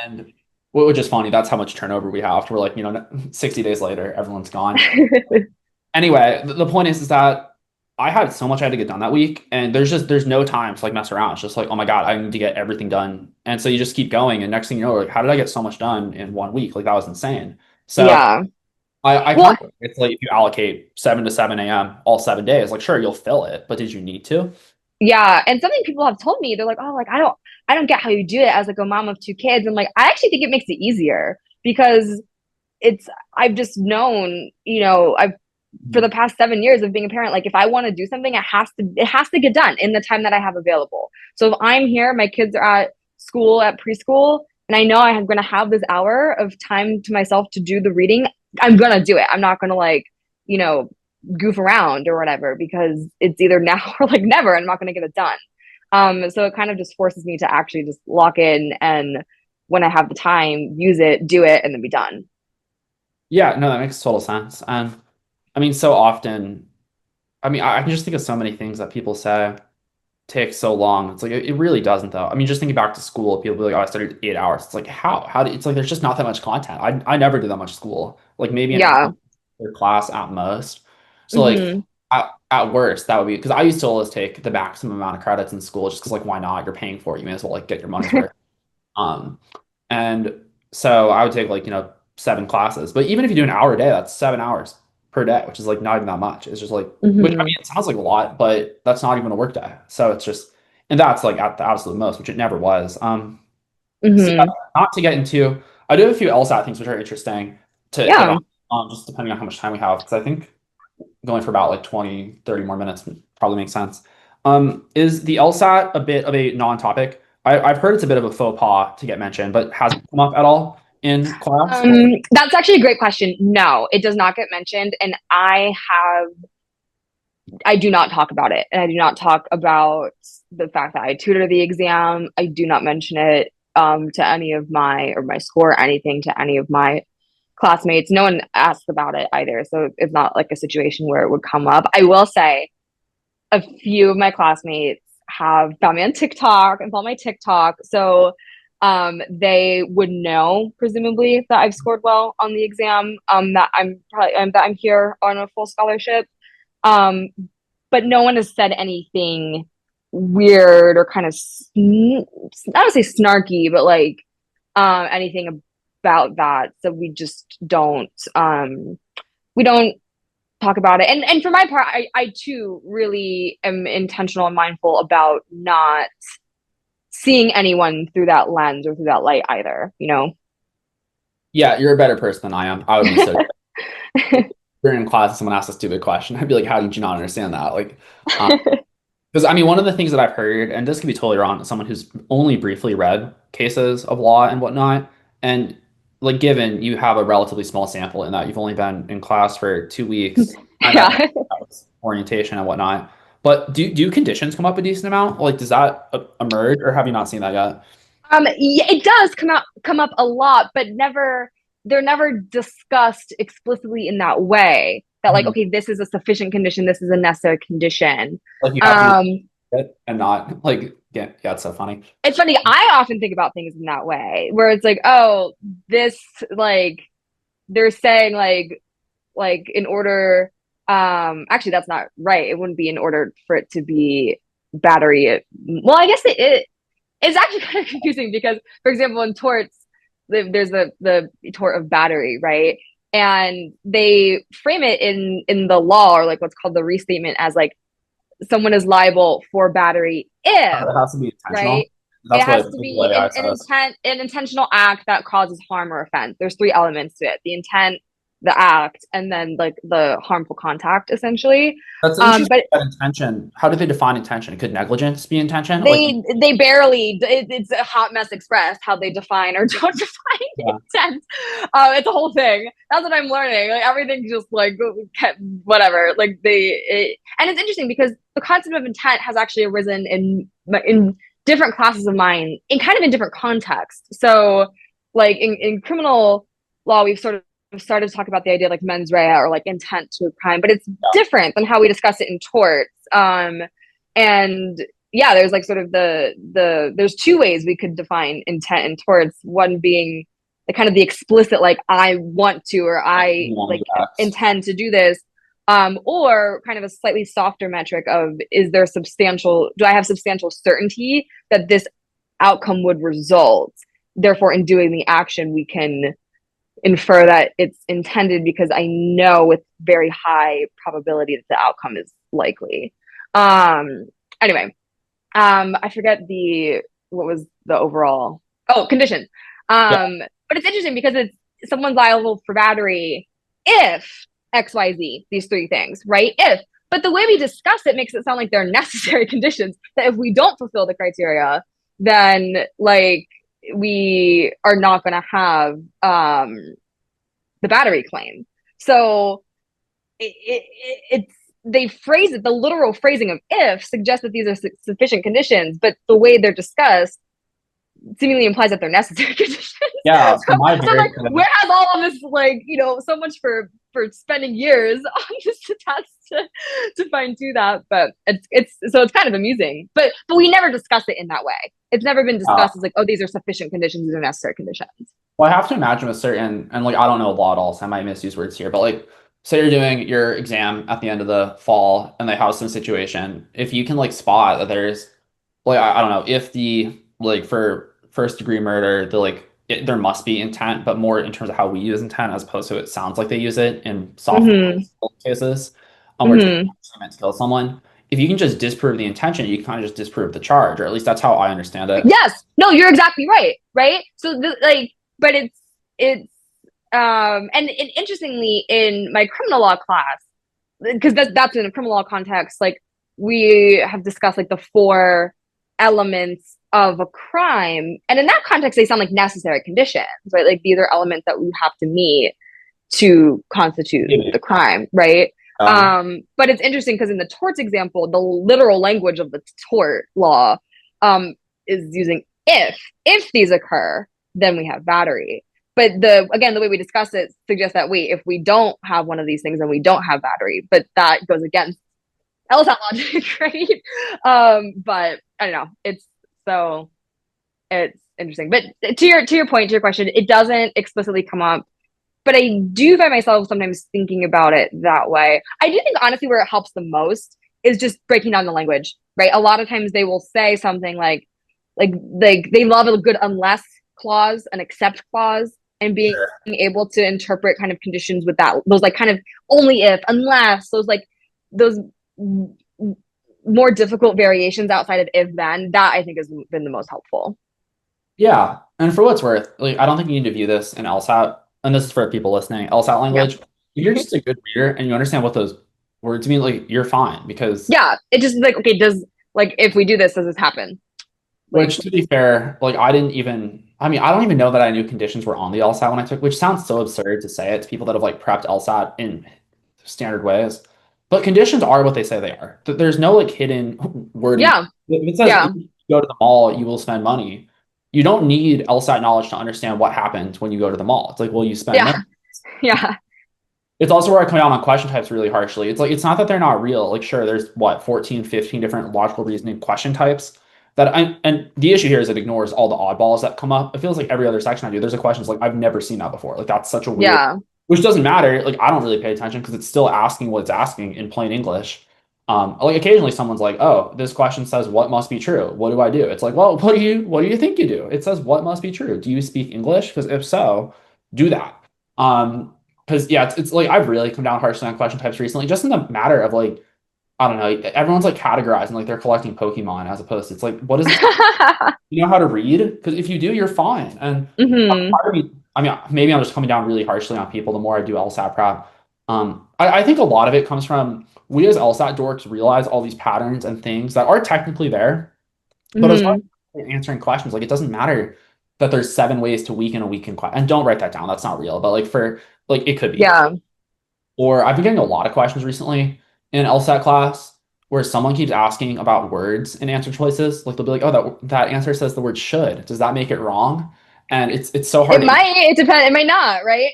And which is funny, that's how much turnover we have. We're like, 60 days later, everyone's gone. Anyway, the point is that I had so much I had to get done that week, and there's no time to like mess around. It's just like, oh my God, I need to get everything done. And so you just keep going, and next thing you know, like, how did I get so much done in 1 week? Like that was insane. So Yeah. I Well, kind of it's like if you allocate 7 to 7 a.m. all 7 days, like sure you'll fill it, but did you need to? yeah, and something people have told me, they're like, "Oh, like I don't get how you do it as like a mom of two kids." And like, I actually think it makes it easier because it's I've just known, I've for the past 7 years of being a parent, like if I want to do something, it has to get done in the time that I have available. So if I'm here, my kids are at school at preschool, and I know I'm going to have this hour of time to myself to do the reading, I'm going to do it. I'm not going to like, you know, goof around or whatever because it's either now or like never. I'm not going to get it done. So it kind of just forces me to actually just lock in and when I have the time, use it, do it, and then be done. Yeah, no, that makes total sense. And I mean, so often, I mean, I can just think of so many things that people say take so long. It's like it really doesn't though. I mean, just thinking back to school, people be like, "Oh, I studied 8 hours." It's like how? How do it's like there's just not that much content. I never did that much school. Like maybe an hour Yeah. per class at most. So like Hmm. at worst, that would be because I used to always take the maximum amount of credits in school just because like why not? You're paying for it. You may as well like get your money's worth. Um, and so I would take like, 7 classes. But even if you do an hour a day, that's 7 hours per day, which is like not even that much. It's just like, which I Hmm. mean, it sounds like a lot, but that's not even a work day. So it's just, and that's like at the absolute most, which it never was. So yeah, Hmm. not to get into, I do have a few LSAT things which are interesting to hit Yeah. on, just depending on how much time we have, because I think going for about like 20, 30 more minutes probably makes sense. Is the LSAT a bit of a non-topic? I've heard it's a bit of a faux pas to get mentioned, but has it come up at all in class? Or That's actually a great question. No, it does not get mentioned, and I do not talk about it, and I do not talk about the fact that I tutor the exam. I do not mention it to any of my score or anything to any of my classmates. No one asks about it either, so it's not like a situation where it would come up. I will say a few of my classmates have found me on TikTok and follow my TikTok. So they would know presumably that I've scored well on the exam, that I'm here on a full scholarship. Um, but no one has said anything weird or kind of I don't say snarky, but like anything about that. So we don't talk about it. And for my part, I too really am intentional and mindful about not seeing anyone through that lens or through that light either, you know? yeah, you're a better person than I am. I would be so. We're in class and someone asks a stupid question. I'd be like, how did you not understand that? Like, because I mean, one of the things that I've heard, and this could be totally wrong, as someone who's only briefly read cases of law and whatnot, and like given you have a relatively small sample in that you've only been in class for 2 weeks, I imagine Yeah. that was orientation and whatnot. But do conditions come up a decent amount? Like, does that emerge, or have you not seen that yet? Yeah, it does come up a lot, but they're never discussed explicitly in that way. That like, Mhm. okay, this is a sufficient condition, this is a necessary condition. Like you have to Um, read it and not like yeah, it's so funny. it's funny, I often think about things in that way, where it's like, oh, this like they're saying like in order. Actually, that's not right. It wouldn't be in order for it to be battery. Well, I guess it's actually kind of confusing because, for example, in torts, there's the tort of battery, right? And they frame it in the law, or like what's called the restatement, as like someone is liable for battery if, It has to be right? intentional. It That's has what to the be AI says. an intentional act that causes harm or offense. There's three elements to it: the intent, the act, and then like the harmful contact, essentially. That's interesting. But That intention. How do they define intention? Could negligence be intention? Like, they barely, it's a hot mess express how they define or don't define yeah. intent. It's a whole thing. That's what I'm learning. Like everything just like whatever. Like and it's interesting because the concept of intent has actually arisen in different classes of mind in kind of in different contexts. So like in criminal law, we've sort of started to talk about the idea of like mens rea or like intent to a crime, but it's different than how we discuss it in torts. And yeah, there's like sort of there's two ways we could define intent and towards, one being the kind of the explicit, like I want to, or I like intend to do this, or kind of a slightly softer metric of, do I have substantial certainty that this outcome would result? Therefore, in doing the action, we can infer that it's intended because I know with very high probability that the outcome is likely. Anyway, I forget what was the overall, condition. Yeah. But it's interesting because it's someone's liable for battery if XYZ, these three things, right? If, but the way we discuss it makes it sound like they're necessary conditions that if we don't fulfill the criteria, then like we are not going to have the battery claim. So it's they phrase it, the literal phrasing of if suggests that these are sufficient conditions, but the way they're discussed seemingly implies that they're necessary conditions. Yeah. So my So like, where has all of this, like, so much for spending years on this test to fine tune that? But it's kind of amusing. But we never discuss it in that way. It's never been discussed as like, oh, these are sufficient conditions, these are necessary conditions. Well, I have to imagine with certain, and like I don't know a lot at all, so I might misuse words here, but like say you're doing your exam at the end of the fall and they have some situation, if you can like spot that there's like I don't know, if the like for first degree murder, there must be intent, but more in terms of how we use intent as opposed to it sounds like they use it in soft Mm-hmm. cases, where it's Mm-hmm. meant to kill someone. If you can just disprove the intention, you can kind of just disprove the charge, or at least that's how I understand it. Yes. No, you're exactly right. Right. So like, but it's and interestingly in my criminal law class, because that's in a criminal law context, like we have discussed like the four elements of a crime, and in that context they sound like necessary conditions, right? Like these are elements that we have to meet to constitute the crime, right? But it's interesting because in the torts example, the literal language of the tort law is using if these occur, then we have battery. But the way we discuss it suggests that wait, if we don't have one of these things, then we don't have battery. But that goes against LSAT logic, right? But I don't know. It's interesting. But to your point, to your question, it doesn't explicitly come up. But I do find myself sometimes thinking about it that way. I do think honestly where it helps the most is just breaking down the language, right? A lot of times they will say something like they love a good unless clause, an except clause, and being able to interpret kind of conditions with those like kind of only if, unless, those more difficult variations outside of if then, that I think has been the most helpful. Yeah, and for what's worth, like I don't think you need to view this in LSAT, and this is for people listening. LSAT Yeah. language, if you're just a good reader and you understand what those words mean, like you're fine because. Yeah, it just like okay, if we do this, does this happen? Like, Which, to be fair, like I didn't even. I mean, I don't even know that I knew conditions were on the LSAT when I took, which sounds so absurd to say it to people that have like prepped LSAT in standard ways. But conditions are what they say they are. There's no like hidden wording. yeah, If it says yeah, if you go to the mall, you will spend money. You don't need LSAT knowledge to understand what happens when you go to the mall. It's like, well, you spend yeah, money. yeah, It's also where I come down on question types really harshly. It's like, it's not that they're not real. Like, sure, there's what, 14, 15 different logical reasoning question types and the issue here is it ignores all the oddballs that come up. It feels like every other section I do, there's a question that's like, I've never seen that before. Like, that's such a weird yeah. which doesn't matter. Like, I don't really pay attention because it's still asking what it's asking in plain English. Like occasionally someone's like, "Oh, this question says what must be true. What do I do?" It's like, "Well, what do you think you do? It says what must be true. Do you speak English? Because if so, do that." Um, because yeah, it's like I've really come down harshly on question types recently, just in the matter of like, I don't know, everyone's like categorizing like they're collecting Pokemon as opposed to it's like, what is this? You know how to read? Because if you do, you're fine. And Hmm. part of me, I mean, maybe I'm just coming down really harshly on people the more I do LSAT prep. I think a lot of it comes from we as LSAT dorks realize all these patterns and things that are technically there, but as far Hmm. as answering questions, like it doesn't matter that there's 7 ways to weaken a weakened question. And don't write that down. That's not real. But like for like it could be. Yeah. Or I've been getting a lot of questions recently in LSAT class where someone keeps asking about words and answer choices. Like they'll be like, "Oh, that answer says the word should. Does that make it wrong?" And it's so hard It to might, it depends, it might not, right?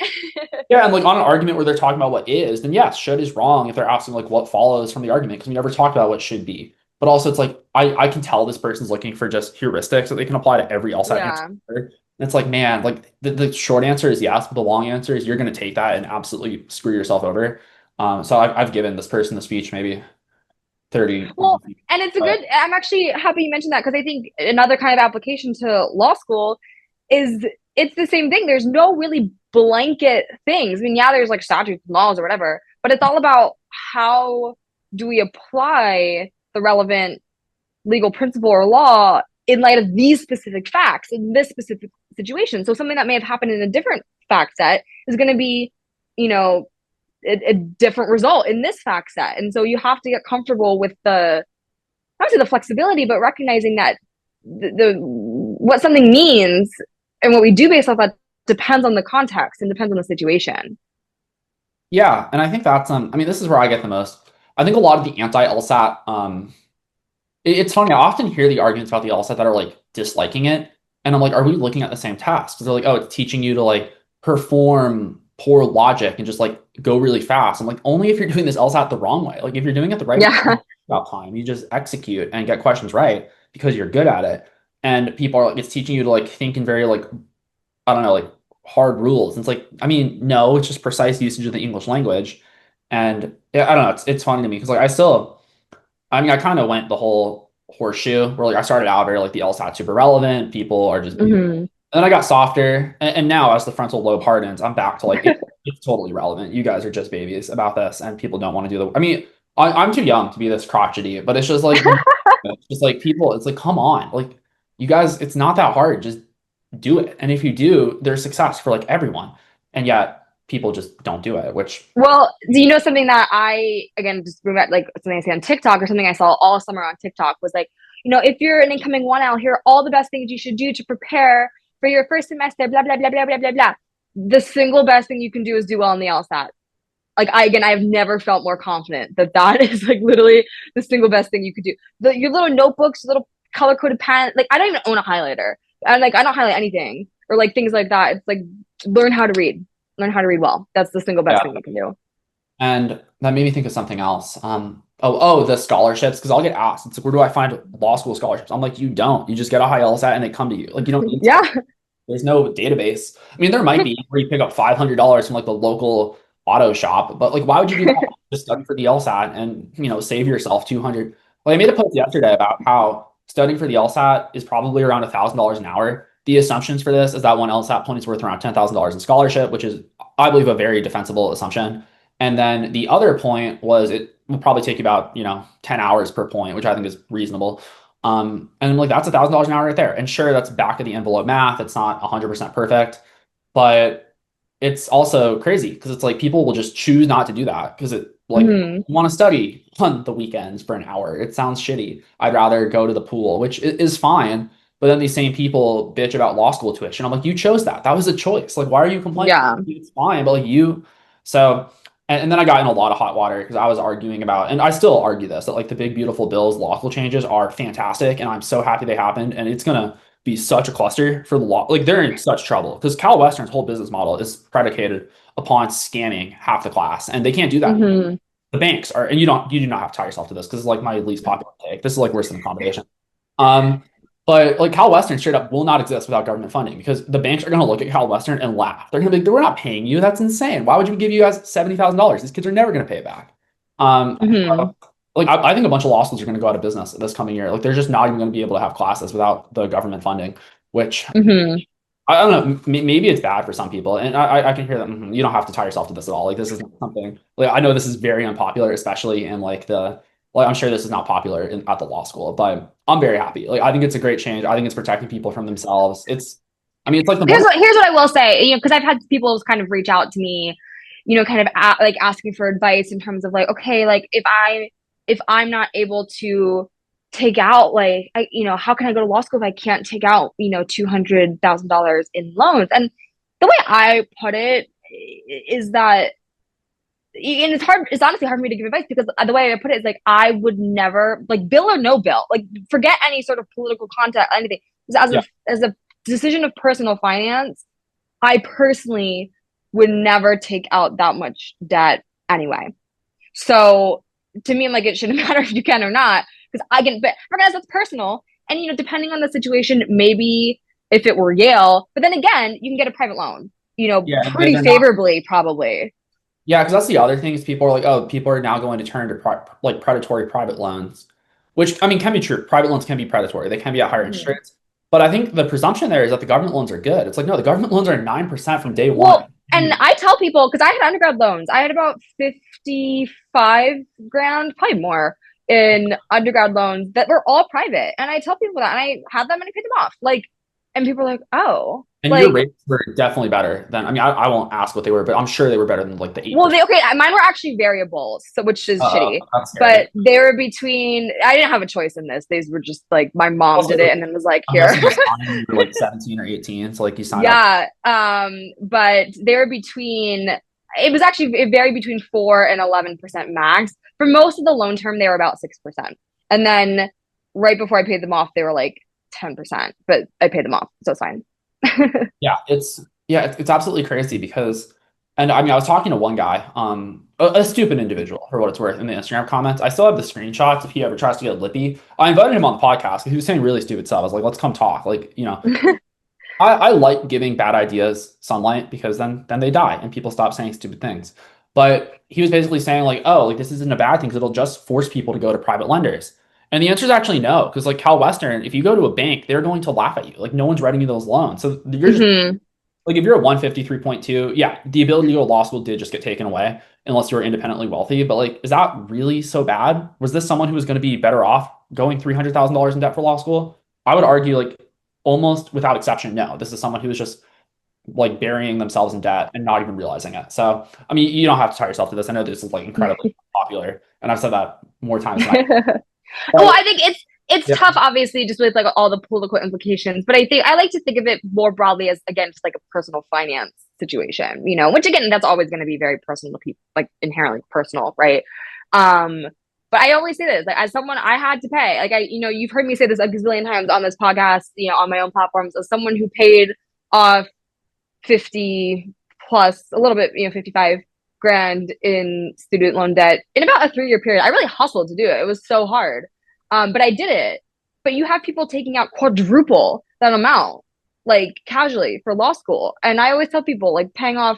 yeah, and like on an argument where they're talking about what is, then yes, should is wrong if they're asking like what follows from the argument because we never talked about what should be. But also it's like I can tell this person's looking for just heuristics that they can apply to every LSAT answer. Yeah. And it's like, man, like the short answer is yes, but the long answer is you're gonna take that and absolutely screw yourself over. So I've given this person the speech maybe 30 Well, times. and it's a But good, I'm actually happy you mentioned that because I think another kind of application to law school is it's the same thing. There's no really blanket things. I mean, yeah, there's like statutes and laws or whatever, but it's all about how do we apply the relevant legal principle or law in light of these specific facts in this specific situation. So something that may have happened in a different fact set is going to be, you know, a different result in this fact set. And so you have to get comfortable with the, not to the flexibility, but recognizing that the what something means and what we do based off that depends on the context and depends on the situation. yeah, and I think that's I mean, this is where I get the most. I think a lot of the anti-LSAT it's funny. I often hear the arguments about the LSAT that are like disliking it, and I'm like, are we looking at the same task? Because they're like, oh, it's teaching you to like perform poor logic and just like go really fast. I'm like, only if you're doing this LSAT the wrong way. Like if you're doing it the right way, you Yeah. don't worry about time. You just execute and get questions right because you're good at it. And people are like, it's teaching you to like think in very like I don't know like hard rules. And it's like, I mean, no, it's just precise usage of the English language. And yeah, I don't know. It's funny to me because like I still. I mean, I kind of went the whole horseshoe where like I started out very like the LSAT super relevant. People are just, and Hmm. then I got softer, and now as the frontal lobe hardens, I'm back to like it's totally relevant. You guys are just babies about this, and people don't want to do the. I mean, I'm too young to be this crotchety, but it's just like it's just like people. It's like come on, like you guys, it's not that hard. Just do it, and if you do, there's success for like everyone, and yet people just don't do it, which Well, do you know something that I, again, just bring back like something I see on TikTok or something I saw all summer on TikTok was like, if you're an incoming 1L, here are all the best things you should do to prepare for your first semester, blah, blah, blah, blah, blah, blah, blah. The single best thing you can do is do well in the LSAT. Like, again, I've never felt more confident that that is like literally the single best thing you could do. Your little notebooks, little color coded pen, like, I don't even own a highlighter. And like, I don't highlight anything or like things like that. It's like, learn how to read, learn how to read well. That's the single best yeah. thing you can do. And that made me think of something else. The scholarships, because I'll get asked, it's like, where do I find law school scholarships? I'm like, you don't. You just get a high LSAT and they come to you. Like, you don't need to. Yeah. There's no database. I mean, there might be where you pick up $500 from like the local auto shop, but like, why would you do that? Just study for the LSAT and, save yourself 200. Well, I made a post yesterday about how studying for the LSAT is probably around $1,000 an hour. The assumptions for this is that one LSAT point is worth around $10,000 in scholarship, which is, I believe, a very defensible assumption. And then the other point was it will probably take you about, 10 hours per point, which I think is reasonable. And like that's $1,000 an hour right there. And sure, that's back of the envelope math. It's not 100% perfect, but it's also crazy because it's like people will just choose not to do that because it like Hmm. want to study on the weekends for an hour. It sounds shitty. I'd rather go to the pool, which is fine. But then these same people bitch about law school tuition. I'm like, you chose that. That was a choice. Like, why are you complaining? Yeah. It's fine, but like you. So, and then I got in a lot of hot water because I was arguing about, and I still argue this, that like the big beautiful bills law school changes are fantastic, and I'm so happy they happened, and it's gonna be such a cluster for the law. Like they're in such trouble because Cal Western's whole business model is predicated upon scamming half the class, and they can't do that. Hmm. The banks are, and you do not have to tie yourself to this because it's like my least popular take. This is like worse than accommodation. Um, But like Cal Western straight up will not exist without government funding because the banks are going to look at Cal Western and laugh. They're going to be like, we're not paying you. That's insane. Why would you give you guys $70,000? These kids are never going to pay it back. Hmm. Like I think a bunch of law schools are going to go out of business this coming year. Like they're just not even going to be able to have classes without the government funding, which Hmm. I don't know. Maybe it's bad for some people, and I can hear that. You don't have to tie yourself to this at all. Like this isn't something. Like I know this is very unpopular, especially in like the like I'm sure this is not popular at the law school, but I'm very happy. Like I think it's a great change. I think it's protecting people from themselves. I mean, it's like the Here's most. what I will say, because I've had people kind of reach out to me, kind of like asking for advice in terms of like, okay, like if I'm not able to take out like how can I go to law school if I can't take out $200,000 in loans? And the way I put it is that, and it's honestly hard for me to give advice because the way I put it is like I would never, like, bill or no bill, like forget any sort of political contact, anything. Yeah, As a decision of personal finance, I personally would never take out that much debt anyway. So to me, I'm like, it shouldn't matter if you can or not, because I can, but recognize that's personal. And, depending on the situation, maybe if it were Yale, but then again, you can get a private loan, yeah, pretty they're not. favorably, probably. Yeah, because that's the other thing is people are like, oh, people are now going to turn to like predatory private loans, which I mean can be true. Private loans can be predatory. They can be at higher interest Mhm. rates. But I think the presumption there is that the government loans are good. It's like, no, the government loans are 9% from day Well, one. and I tell people, because I had undergrad loans, I had about 55 grand, probably more, in undergrad loans that were all private. And I tell people that, and I had them and I paid them off. Like, and people are like, oh, And your like, rates were definitely better than, I mean, I won't ask what they were, but I'm sure they were better than like the well, 8%. okay, mine were actually variables, so which is shitty. That's scary. But they were between, I didn't have a choice in this. These were just like, my mom Also, did it and then was like, I'm here. guessing you signed when you were like 17 or 18. So like you signed up. Yeah. But they were between, it was actually, it varied between 4 and 11% max. For most of the loan term, they were about 6%. And then right before I paid them off, they were like 10%, but I paid them off. So it's fine. It's absolutely crazy because, and I mean, I was talking to one guy, a stupid individual for what it's worth in the Instagram comments. I still have the screenshots if he ever tries to get lippy. I invited him on the podcast because he was saying really stupid stuff. I was like, let's come talk. Like, I like giving bad ideas sunlight because then they die and people stop saying stupid things. But he was basically saying like, oh, like this isn't a bad thing because it'll just force people to go to private lenders. And the answer is actually no, because like Cal Western, if you go to a bank, they're going to laugh at you. Like no one's writing you those loans. So you're just Hmm. like if you're a 153.2, yeah, the ability to go to law school did just get taken away unless you were independently wealthy. But like, is that really so bad? Was this someone who was going to be better off going $300,000 in debt for law school? I would argue like almost without exception, no. This is someone who is just like burying themselves in debt and not even realizing it. So, I mean, you don't have to tie yourself to this. I know this is like incredibly popular, and I've said that more times than I. Well, But I think it's yeah, tough, obviously, just with like all the political implications. But I think I like to think of it more broadly as, again, just like a personal finance situation, which again, that's always going to be very personal to people, like inherently personal, right? Um, but I always say this, like as someone I had to pay, like you've heard me say this a gazillion times on this podcast, on my own platforms, as someone who paid off 50 plus a little bit, 55 grand in student loan debt in about a 3 year period. I really hustled to do it. It was so hard. But I did it. But you have people taking out quadruple that amount, like casually for law school. And I always tell people, like, paying off,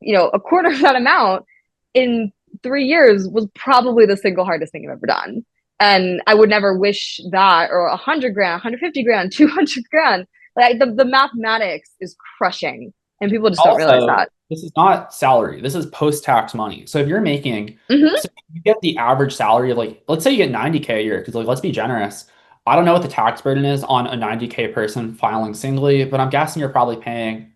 a quarter of that amount in 3 years was probably the single hardest thing I've ever done. And I would never wish that, or 100 grand, 150 grand, 200 grand. Like the mathematics is crushing, and people just don't realize also, that. this is not salary. This is post-tax money. So if you're making, Mm-hmm. so you get the average salary of like, let's say you get 90K a year, because like, let's be generous. I don't know what the tax burden is on a 90K person filing singly, but I'm guessing you're probably paying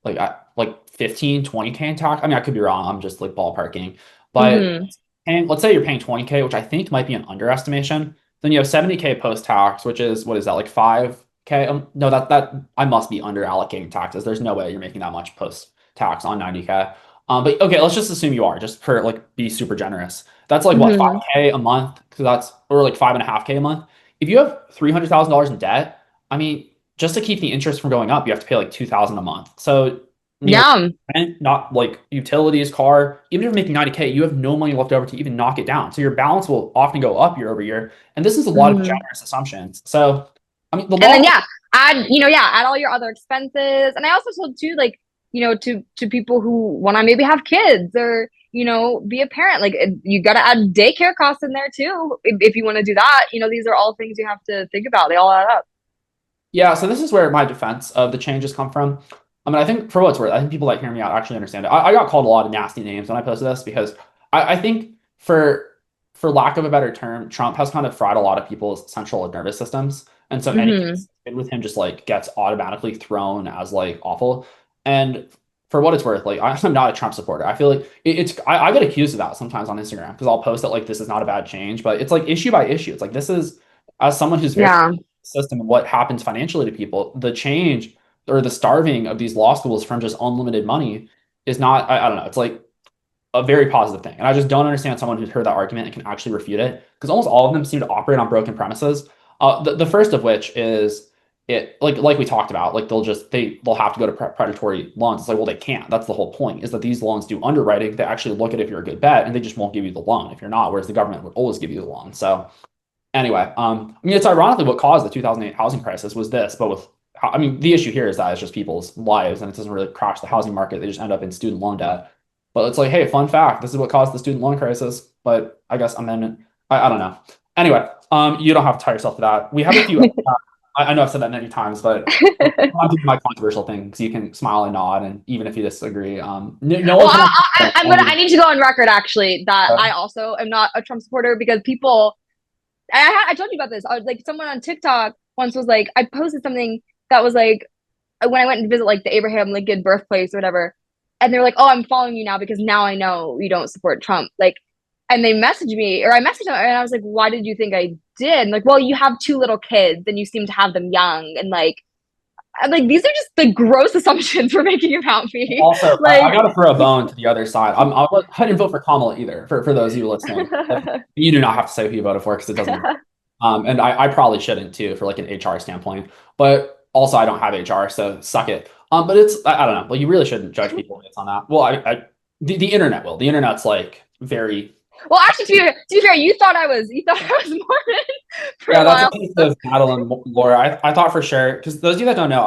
like 15, 20K in tax. I mean, I could be wrong. I'm just like ballparking. But Mm-hmm. and let's say you're paying 20K, which I think might be an underestimation. Then you have 70K post-tax, which is what is that, like 5K? No, that I must be under allocating taxes. There's no way you're making that much post-tax on 90K. But okay, let's just assume you are, just for like be super generous. That's like what, Mm-hmm. 5K a month? Because that's or like 5.5K a month. If you have $300,000 in debt, I mean, just to keep the interest from going up, you have to pay like 2,000 a month. So Yeah. rent, not like utilities, car, even if you're making 90K, you have no money left over to even knock it down. So your balance will often go up year over year. And this is a lot of Mm-hmm. generous assumptions. So I mean, the And law. then yeah, add all your other expenses. And I also told too, like, to people who want to maybe have kids or, be a parent, like you got to add daycare costs in there too. If you want to do that, these are all things you have to think about. They all add up. Yeah, so this is where my defense of the changes come from. I mean, I think for what it's worth, I think people that hear me out actually understand it. I got called a lot of nasty names when I posted this because I think for lack of a better term, Trump has kind of fried a lot of people's central nervous systems. And so anything Hmm. with him just like gets automatically thrown as like awful. And for what it's worth, like I'm not a Trump supporter. I feel like I get accused of that sometimes on Instagram because I'll post that like this is not a bad change, but it's like issue by issue. It's like this is as someone who's very Yeah. system and what happens financially to people, the change or the starving of these law schools from just unlimited money is not, I don't know, it's like a very positive thing. And I just don't understand someone who's heard that argument and can actually refute it because almost all of them seem to operate on broken premises. The first of which is it like we talked about, like they'll have to go to predatory loans. It's like, well, they can't. That's the whole point is that these loans do underwriting. They actually look at if you're a good bet and they just won't give you the loan if you're not, whereas the government would always give you the loan. So anyway, I mean, it's ironically what caused the 2008 housing crisis was this, but with, I mean, the issue here is that it's just people's lives and it doesn't really crash the housing market. They just end up in student loan debt. But it's like, hey, fun fact, this is what caused the student loan crisis. But I guess amendment, I don't know. Anyway, you don't have to tie yourself to that. We have a few, I know I've said that many times, but I'm doing my controversial thing because you can smile and nod, and even if you disagree, no Well, one's gonna. I need to go on record actually that I also am not a Trump supporter because people I told you about this. I was like, someone on TikTok once was like, I posted something that was like, when I went to visit like the Abraham Lincoln birthplace or whatever, and they were like, "Oh, I'm following you now because now I know you don't support Trump." Like, and they messaged me, or I messaged them, and I was like, "Why did you think I did?" And like, well, you have two little kids, and you seem to have them young, and like, I'm like, these are just the gross assumptions we're making about me. Also, I Like, got to throw a bone to the other side. I didn't vote for Kamala either. For those of you listening, you do not have to say who you voted for because it doesn't matter. And I probably shouldn't too for like an HR standpoint. But also, I don't have HR, so suck it. But it's I don't know. Well, you really shouldn't judge people based on that. Well, the internet will. The internet's like very. well, actually, to be fair, you thought I was Mormon for Yeah, a that's a while. piece of Madeline Laura. I thought for sure because those of you that don't know,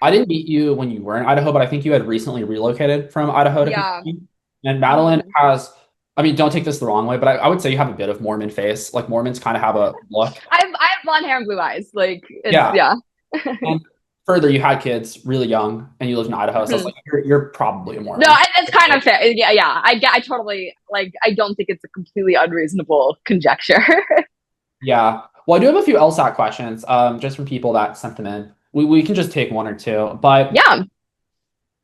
I didn't meet you when you were in Idaho, but I think you had recently relocated from Idaho to Yeah. Kentucky. And Madeline Hmm. has, I mean, don't take this the wrong way, but I would say you have a bit of Mormon face. Like Mormons kind of have a look. I have blonde hair and blue eyes. Like it's Yeah. yeah. And further, you had kids really young and you lived in Idaho. So it's Mhm. like, you're probably a No, Mormon. it's kind of fair. Yeah, yeah. I totally like. I don't think it's a completely unreasonable conjecture. Yeah. Well, I do have a few LSAT questions, just from people that sent them in. We can just take one or two, but Yeah.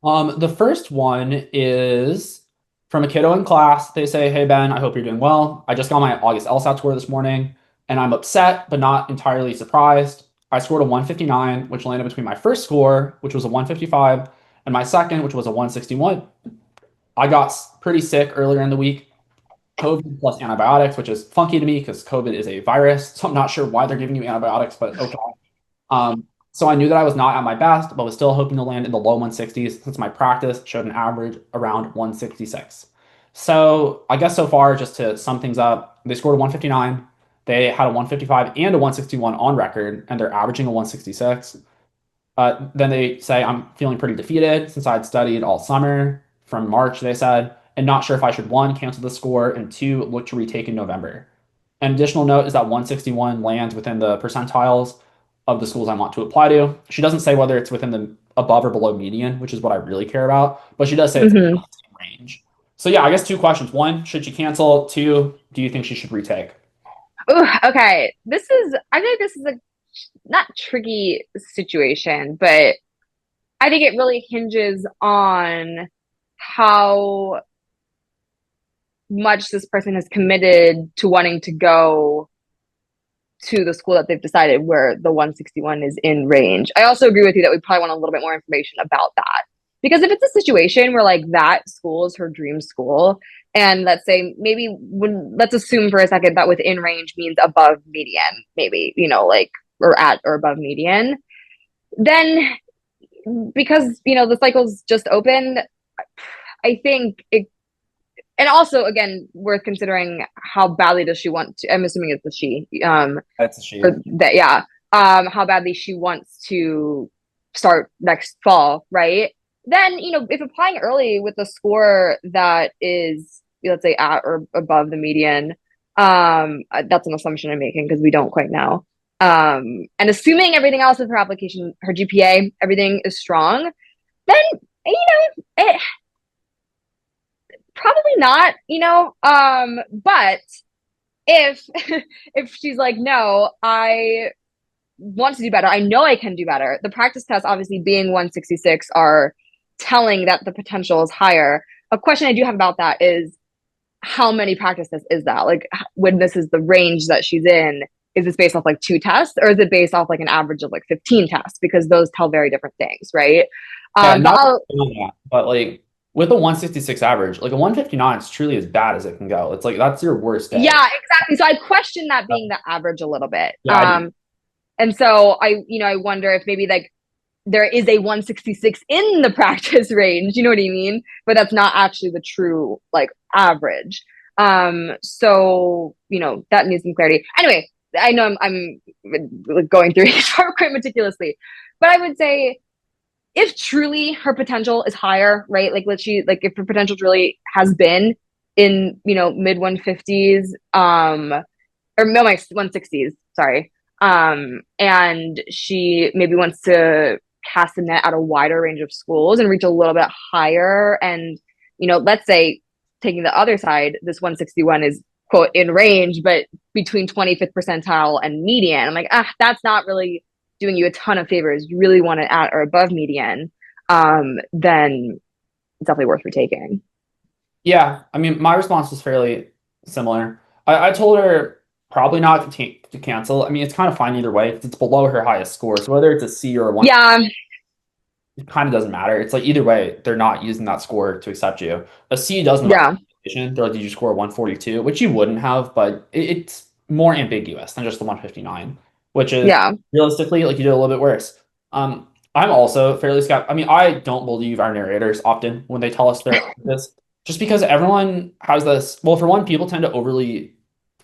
the first one is from a kiddo in class. They say, "Hey Ben, I hope you're doing well. I just got my August LSAT score this morning, and I'm upset but not entirely surprised. I scored a 159, which landed between my first score, which was a 155, and my second, which was a 161. I got pretty sick earlier in the week, COVID plus antibiotics, which is funky to me because COVID is a virus, so I'm not sure why they're giving you antibiotics, but okay. So I knew that I was not at my best, but was still hoping to land in the low 160s since my practice showed an average around 166. So I guess so far, just to sum things up, they scored a 159. They had a 155 and a 161 on record, and they're averaging a 166. Then they say, I'm feeling pretty defeated since I'd studied all summer from March, they said, and not sure if I should one, cancel the score, and two, look to retake in November. An additional note is that 161 lands within the percentiles of the schools I want to apply to. She doesn't say whether it's within the above or below median, which is what I really care about, but she does say it's in Hmm. the range. So yeah, I guess two questions. One, should she cancel? Two, do you think she should retake? Ooh, okay. I think this is a not tricky situation, but I think it really hinges on how much this person has committed to wanting to go to the school that they've decided where the 161 is in range. I also agree with you that we probably want a little bit more information about that. Because if it's a situation where like that school is her dream school, and let's say maybe let's assume for a second that within range means above median, maybe, like or at or above median, then because the cycle's just opened, I think it and also again worth considering how badly does she want to, I'm assuming it's the she That's a she. for that, yeah, how badly she wants to start next fall, right? Then, if applying early with a score that is, let's say, at or above the median, that's an assumption I'm making because we don't quite know. And assuming everything else with her application, her GPA, everything is strong, then, it probably not, but if if she's like, no, I want to do better. I know I can do better. The practice tests, obviously being 166, are telling that the potential is higher. A question I do have about that is how many practice tests is that? Like, when this is the range that she's in, is this based off like 2 tests, or is it based off like an average of like 15 tests? Because those tell very different things, right? Yeah, But not that, but like with a 166 average, like a 159 is truly as bad as it can go. It's like that's your worst day. yeah, exactly. So I question that being the average a little bit. Yeah, I do. And so I wonder if maybe like there is a 166 in the practice range, you know what I mean? But that's not actually the true like average. So that needs some clarity. Anyway, I know I'm going through HR quite meticulously, but I would say if truly her potential is higher, right? Like if her potential truly has been in mid 150s, or no, my 160s, sorry. And she maybe wants to cast a net at a wider range of schools and reach a little bit higher. And, let's say taking the other side, this 161 is quote in range, but between 25th percentile and median. I'm like, that's not really doing you a ton of favors. You really want it at or above median. Then it's definitely worth retaking. Yeah, I mean, my response was fairly similar. I told her probably not to cancel. I mean, it's kind of fine either way because it's below her highest score. So whether it's a C or a one, Yeah. it kind of doesn't matter. It's like either way, they're not using that score to accept you. A C doesn't affect Yeah. the application. They're like, did you score 142, which you wouldn't have, but it's more ambiguous than just the 159, which is Yeah. realistically like you did a little bit worse. I'm also fairly skeptical. I mean, I don't believe our narrators often when they tell us they're this, just because everyone has this. Well, for one, people tend to overly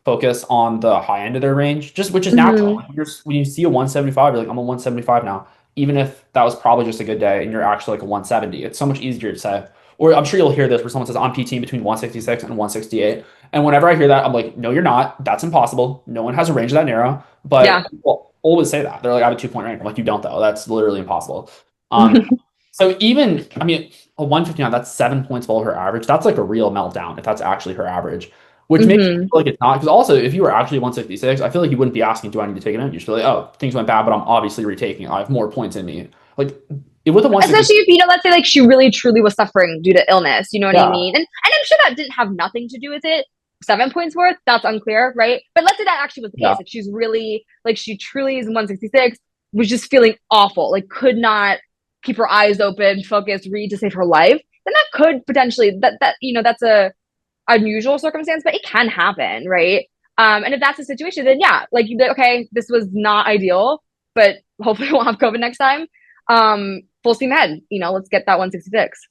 focus on the high end of their range, just which is natural. Hmm. Like, when you see a 175, you're like, I'm a 175 now, even if that was probably just a good day and you're actually like a 170. It's so much easier to say. Or I'm sure you'll hear this where someone says I'm PT between 166 and 168. And whenever I hear that, I'm like, no, you're not. That's impossible. No one has a range that narrow. But Yeah. people always say that. They're like, I have a 2 point range. I'm like, you don't though. That's literally impossible. Um, so even, I mean, a 159, that's 7 points below her average. That's like a real meltdown if that's actually her average, which makes me Hmm. feel like it's not. Because also, if you were actually 166, I feel like you wouldn't be asking, do I need to take it out? You'd just be like, oh, things went bad, but I'm obviously retaking. I have more points in me. Like with a 160, Especially if let's say like she really truly was suffering due to illness, you know what I yeah, mean? And I'm sure that didn't have nothing to do with it. 7 points worth, that's unclear, right? But let's say that actually was the case. yeah, Like she's really like she truly is 166, was just feeling awful, like could not keep her eyes open, focus, read to save her life, then that could potentially that's a unusual circumstance, but it can happen, right? And if that's the situation, then yeah, like okay, this was not ideal, but hopefully we won't have COVID next time. Full steam ahead. Let's get that 166.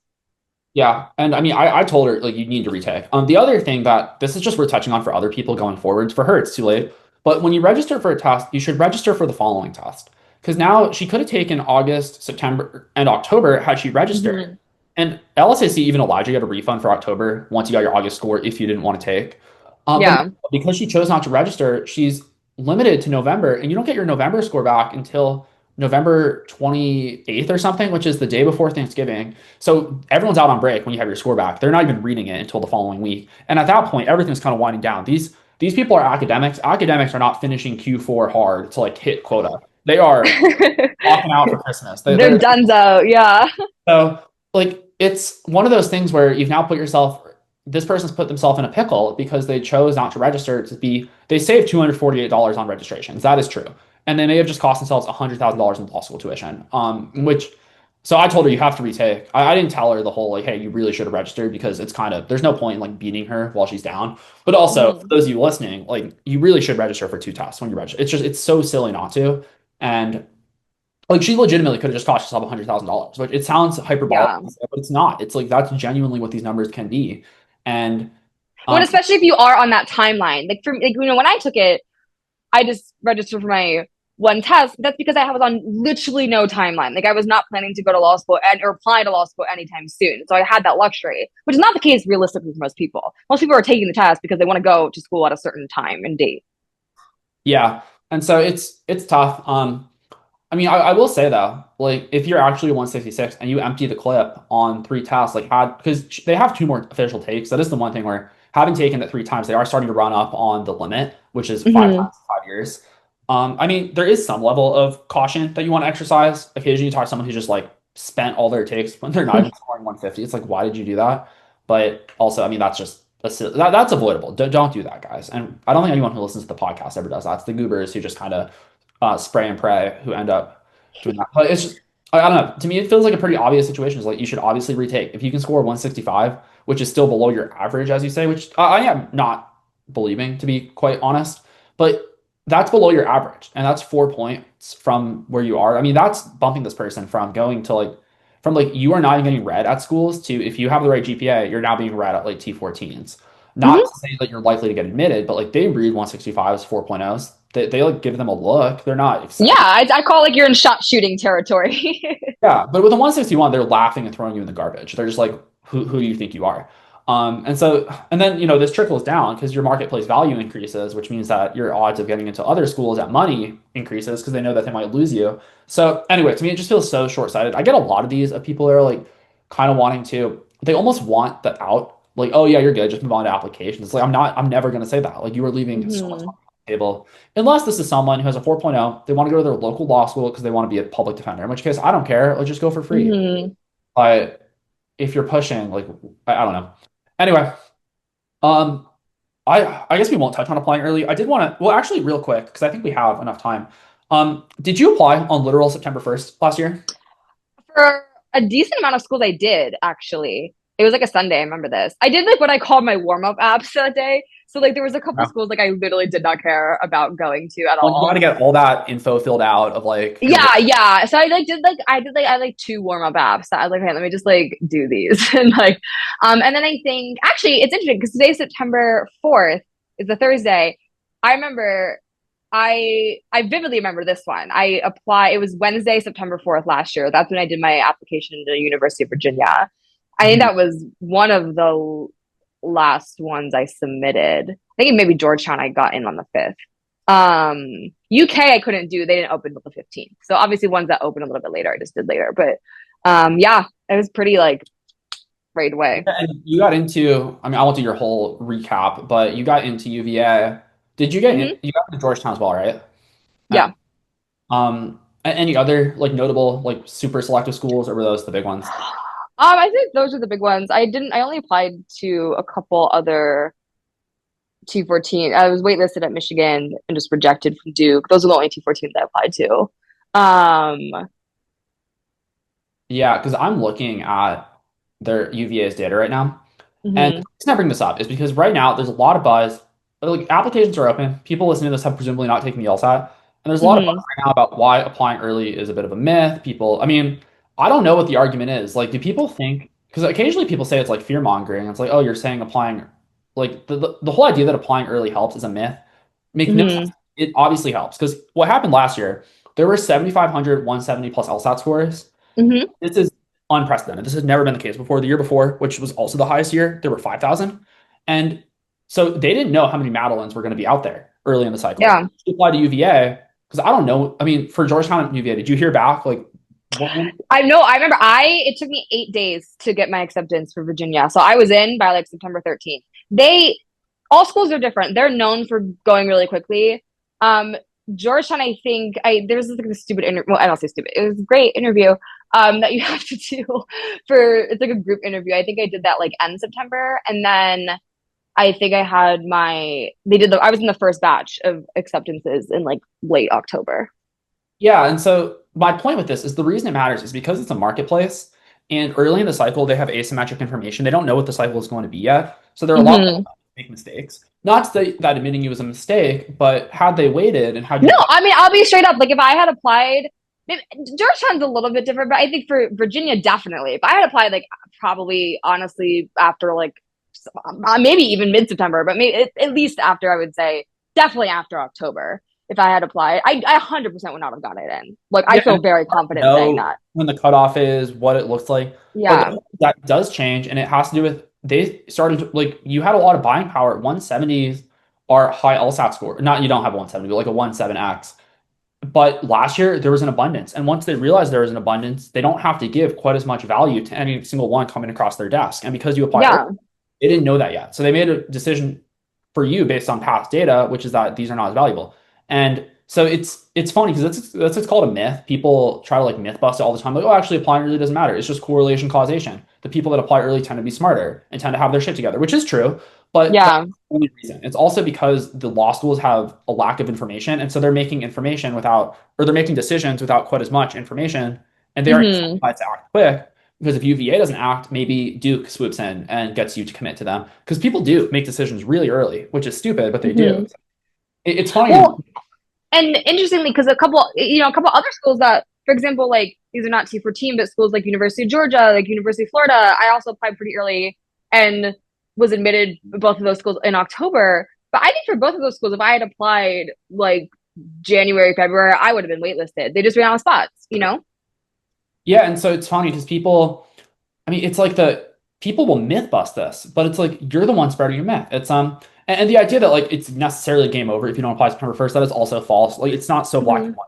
yeah. And I mean, I told her like you need to retake. The other thing that this is just worth touching on for other people going forwards. For her, it's too late. But when you register for a test, you should register for the following test. Because now she could have taken August, September, and October had she registered. Mm-hmm. And LSAC even allowed you to get a refund for October once you got your August score if you didn't want to take. But Yeah. because she chose not to register, she's limited to November, and you don't get your November score back until November 28th or something, which is the day before Thanksgiving. So everyone's out on break when you have your score back. They're not even reading it until the following week. And at that point, everything's kind of winding down. These people are academics. Academics are not finishing Q4 hard to like hit quota. They are walking out for Christmas. They're They're donezo. Yeah. so like it's one of those things where you've now put yourself, this person's put themselves in a pickle because they chose not to register to be, they saved $248 on registrations. That is true. And they may have just cost themselves $100,000 in law school tuition. So I told her you have to retake. I didn't tell her the whole like, hey, you really should have registered because it's kind of, there's no point in like beating her while she's down. But also for Mm-hmm. those of you listening, like you really should register for 2 tests when you register. It's so silly not to. And like she legitimately could have just cost herself $100,000, which it sounds hyperbolic, Yeah. but it's not. It's like that's genuinely what these numbers can be. And Well, um, especially if you are on that timeline. Like for like when I took it, I just registered for my one test. That's because I was on literally no timeline. Like I was not planning to go to law school or apply to law school anytime soon. So I had that luxury, which is not the case realistically for most people. Most people are taking the test because they want to go to school at a certain time and date. Yeah. And so it's tough. I mean, I will say though, like if you're actually 166 and you empty the clip on three tests, like had because they have two more official takes. That is the one thing where having taken it three times, they are starting to run up on the limit, which is five Mm-hmm. times in 5 years. I mean, there is some level of caution that you want to exercise. Occasionally, you talk to someone who's just like spent all their takes when they're not even scoring 150. It's like, why did you do that? But also, I mean, that's just that's avoidable. Don't do that, guys. And I don't think anyone who listens to the podcast ever does that. It's the goobers who just kind of spray and pray who end up doing that. But it's just, I don't know. To me, it feels like a pretty obvious situation. It's like you should obviously retake. If you can score 165, which is still below your average, as you say, which I am not believing, to be quite honest, but that's below your average. And that's 4 points from where you are. I mean, that's bumping this person from going to like, from like you are not even getting read at schools to if you have the right GPA, you're now being read at like T14s. Not Mm-hmm. to say that you're likely to get admitted, but like they read 165s, 4.0s. They like give them a look. They're not Yeah, excited. I call like you're in shot shooting territory. Yeah, but with a 161, they're laughing and throwing you in the garbage. They're just like, who do you think you are? And so, and then, this trickles down because your marketplace value increases, which means that your odds of getting into other schools at money increases because they know that they might lose you. So anyway, to me, it just feels so short-sighted. I get a lot of these of people that are like kind of wanting to, they almost want the out, like, oh yeah, you're good, just move on to applications. It's like, I'm never going to say that. Like you are leaving so much Mm-hmm. money on the table. Unless this is someone who has a 4.0, they want to go to their local law school because they want to be a public defender, in which case I don't care. Let's just go for free. Mm-hmm. But if you're pushing, like, I don't know. Anyway, um, I guess we won't touch on applying early. I did want to, well, actually, real quick, because I think we have enough time. Did you apply on literal September 1st last year? For a decent amount of schools, I did actually. It was like a Sunday. I remember this. I did like what I called my warm up apps that day. So like there was a couple No. schools like I literally did not care about going to at Well, you got all. to get all that info filled out of like your Yeah, yeah. So I had like two warm up apps that I was like, okay, let me just like do these and like, and then I think actually it's interesting because today's September 4th is a Thursday. I remember I vividly remember this one. I applied. It was Wednesday, September 4th last year. That's when I did my application to the University of Virginia. I think Mhm. that was one of the last ones I submitted. I think maybe Georgetown I got in on the 5th. UK I couldn't do. They didn't open until the 15th. So obviously ones that open a little bit later, I just did later. But yeah, it was pretty like right away. And you got into, I mean, I won't do your whole recap, but you got into UVA. Did you get in, Hmm. you got into Georgetown as well, right? Uh, Yeah. Any other like notable like super selective schools, or were those the big ones? I think those are the big ones. I only applied to a couple other T14. I was waitlisted at Michigan and just rejected from Duke. Those are the only T14s I applied to. Um, Yeah, because I'm looking at their UVA's data right now. And the mhm, reason I bring this up is because right now there's a lot of buzz. Like applications are open. People listening to this have presumably not taken the LSAT. And there's a lot of buzz mhm, right now about why applying early is a bit of a myth. People, I mean, I don't know what the argument is. Like, do people think, because occasionally people say it's like fear mongering. It's like, oh, you're saying applying, like the whole idea that applying early helps is a myth. Make no sense. mhm, It obviously helps because what happened last year, there were 7,500, 170 plus LSAT scores. mhm. This is unprecedented. This has never been the case before. The year before, which was also the highest year, there were 5,000. And so they didn't know how many Madelines were going to be out there early in the cycle. Yeah. To apply to UVA, because I don't know. I mean, for Georgetown and UVA, did you hear back? Like, what, I know. I remember. It took me 8 days to get my acceptance for Virginia, so I was in by like September 13th. They all schools are different. They're known for going really quickly. Um, Georgetown, I think I there was like a stupid interview. Well, I don't say stupid. It was a great interview. That you have to do for it's like a group interview. I think I did that like end September, and then I think I had my they did the I was in the first batch of acceptances in like late October. yeah. And so my point with this is the reason it matters is because it's a marketplace and early in the cycle, they have asymmetric information. They don't know what the cycle is going to be yet. So there are a lot of Mm-hmm. people that make mistakes. Not to say that admitting you was a mistake, but had they waited and had you No, apply. I mean, I'll be straight up. Like, if I had applied, maybe, Georgetown's a little bit different, but I think for Virginia, definitely. If I had applied, like, probably honestly after like maybe even mid September, but maybe at least after I would say definitely after October. if I had applied. I 100% would not have gotten it in. Like, I Yeah, feel and very I don't confident saying know that. when the cutoff is, what it looks like. But Yeah. that does change, and it has to do with they started like you had a lot of buying power. 170s are high LSAT score. Not you don't have a 170, but like a 17X. But last year there was an abundance, and once they realized there was an abundance, they don't have to give quite as much value to any single one coming across their desk. And because you apply early, Yeah. they didn't know that yet. So they made a decision for you based on past data, which is that these are not as valuable. And so it's funny because that's it's called a myth. People try to like myth bust it all the time. Like, oh, actually applying early doesn't matter. It's just correlation causation. The people that apply early tend to be smarter and tend to have their shit together, which is true. But that's Yeah. the only reason. It's also because the law schools have a lack of information. And so they're making information without, or they're making decisions without quite as much information. And they aren't Hmm. incentivized to act quick because if UVA doesn't act, maybe Duke swoops in and gets you to commit to them. Because people do make decisions really early, which is stupid, but they do. Hmm. It's funny. Well, and interestingly, because a couple other schools that, for example, like these are not T14, but schools like University of Georgia, like University of Florida, I also applied pretty early and was admitted both of those schools in October. But I think for both of those schools, if I had applied like January, February, I would have been waitlisted. They just ran out of spots, you know? Yeah, and so it's funny because people, I mean, it's like the people will myth bust this, but it's like you're the one spreading your myth. It's and the idea that like it's necessarily game over if you don't apply September 1st, that is also false. Like it's not so black and Hmm. white.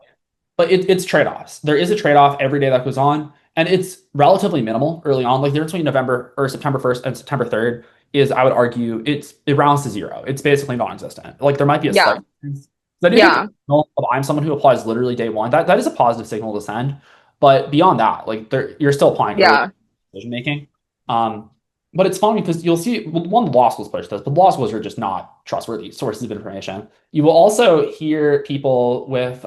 But it's trade-offs. There is a trade-off every day that goes on, and it's relatively minimal early on. Like the difference between November or September 1st and September 3rd is, I would argue, it rounds to zero. It's basically non-existent. Like there might be a Yeah. slight difference. I do think the Yeah. signal of I'm someone who applies literally day one. That is a positive signal to send. But beyond that, like you're still applying early Yeah. decision making. Um, but it's funny because you'll see well, one the law schools push this, but law schools are just not trustworthy sources of information. You will also hear people with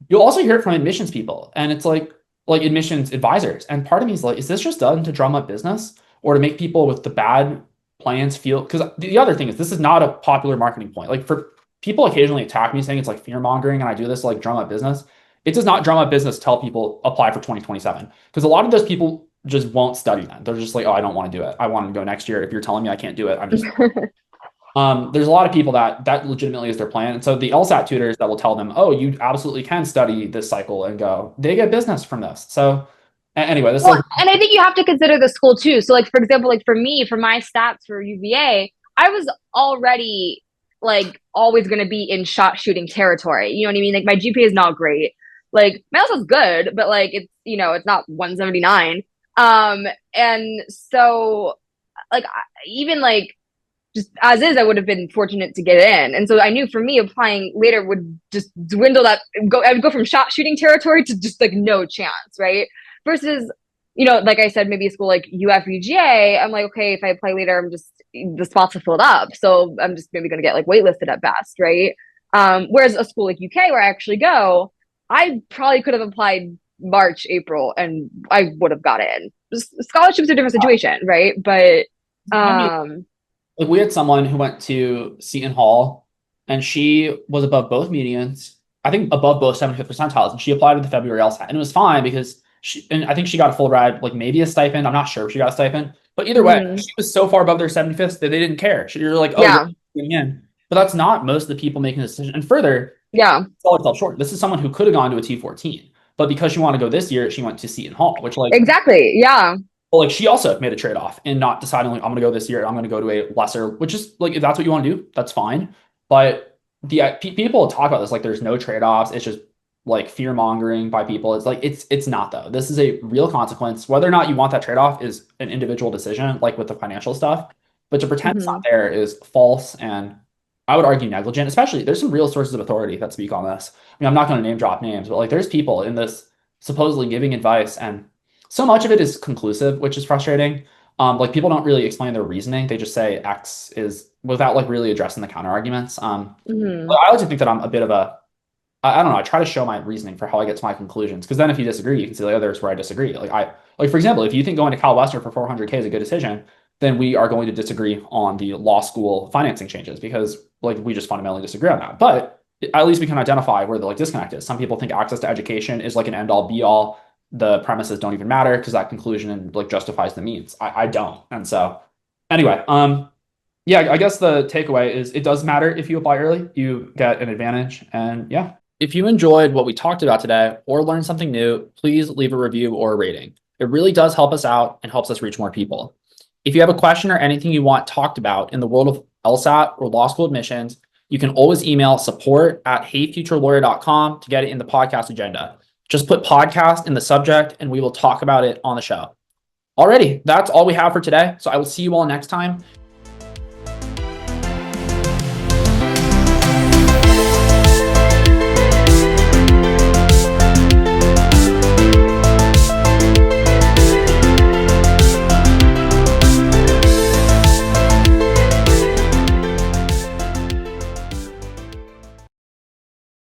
you'll also hear it from admissions people, and it's like admissions advisors. And part of me is like, is this just done to drum up business or to make people with the bad plans feel? Because the other thing is, this is not a popular marketing point. Like for people occasionally attack me saying it's like fear mongering, and I do this to, like drum up business. It does not drum up business to tell people apply for 2027 because a lot of those people just won't study then. They're just like, oh, I don't want to do it. I want to go next year. If you're telling me I can't do it, I'm just there's a lot of people that legitimately is their plan. And so the LSAT tutors that will tell them, oh, you absolutely can study this cycle and go, they get business from this. So anyway, this is Well, like, and I think you have to consider the school too. So, like for example, like for me, for my stats for UVA, I was already like always going to be in shot shooting territory. You know what I mean? Like my GPA is not great. Like my LSAT is good, but like it's it's not 179. And so like even like just as is, I would have been fortunate to get in. And so I knew for me, applying later would just dwindle that. I would go from shot shooting territory to just like no chance, right? Versus, like I said, maybe a school like UFUGA, I'm like, okay, if I apply later, the spots are filled up. So I'm just maybe going to get like waitlisted at best, right? Whereas a school like UK where I actually go, I probably could have applied March, April, and I would have got in. Scholarships are a different situation, right? But, I mean, um, like we had someone who went to Seton Hall and she was above both medians, I think above both 75th percentiles, and she applied to the February LSAT. And it was fine because and I think she got a full ride, like maybe a stipend. I'm not sure if she got a stipend, but either way, mhm, she was so far above their 75th that they didn't care. You're like, oh, you're yeah, getting in. But that's not most of the people making a decision. And further, yeah, sell herself short. This is someone who could have gone to a T14, but because she wanted to go this year, she went to Seton Hall, which like, exactly. Yeah. well, like she also made a trade off in not deciding like I'm going to go this year. I'm going to go to a lesser, which is like if that's what you want to do, that's fine. But the people talk about this like there's no trade offs. It's just like fear mongering by people. It's like it's not though. This is a real consequence. Whether or not you want that trade off is an individual decision, like with the financial stuff. But to pretend it's not Hmm. there is false and I would argue negligent. Especially there's some real sources of authority that speak on this. I mean, I'm not going to name drop names, but like there's people in this supposedly giving advice and so much of it is conclusive, which is frustrating. Like people don't really explain their reasoning. They just say X is without like really addressing the counter arguments. But Hmm. I like to think that I'm a bit of a I don't know. I try to show my reasoning for how I get to my conclusions because then if you disagree, you can see like others where I disagree. Like for example, if you think going to Cal Western for 400K is a good decision, then we are going to disagree on the law school financing changes because like we just fundamentally disagree on that. But at least we can identify where the like disconnect is. Some people think access to education is like an end all be all. The premises don't even matter because that conclusion and like justifies the means. I don't. And so anyway, Yeah, I guess the takeaway is it does matter if you apply early, you get an advantage. And yeah, if you enjoyed what we talked about today or learned something new, please leave a review or a rating. It really does help us out and helps us reach more people. If you have a question or anything you want talked about in the world of LSAT or law school admissions, you can always email support@heyfuturelawyer.com to get it in the podcast agenda. Just put podcast in the subject and we will talk about it on the show. Alrighty, that's all we have for today. So I will see you all next time.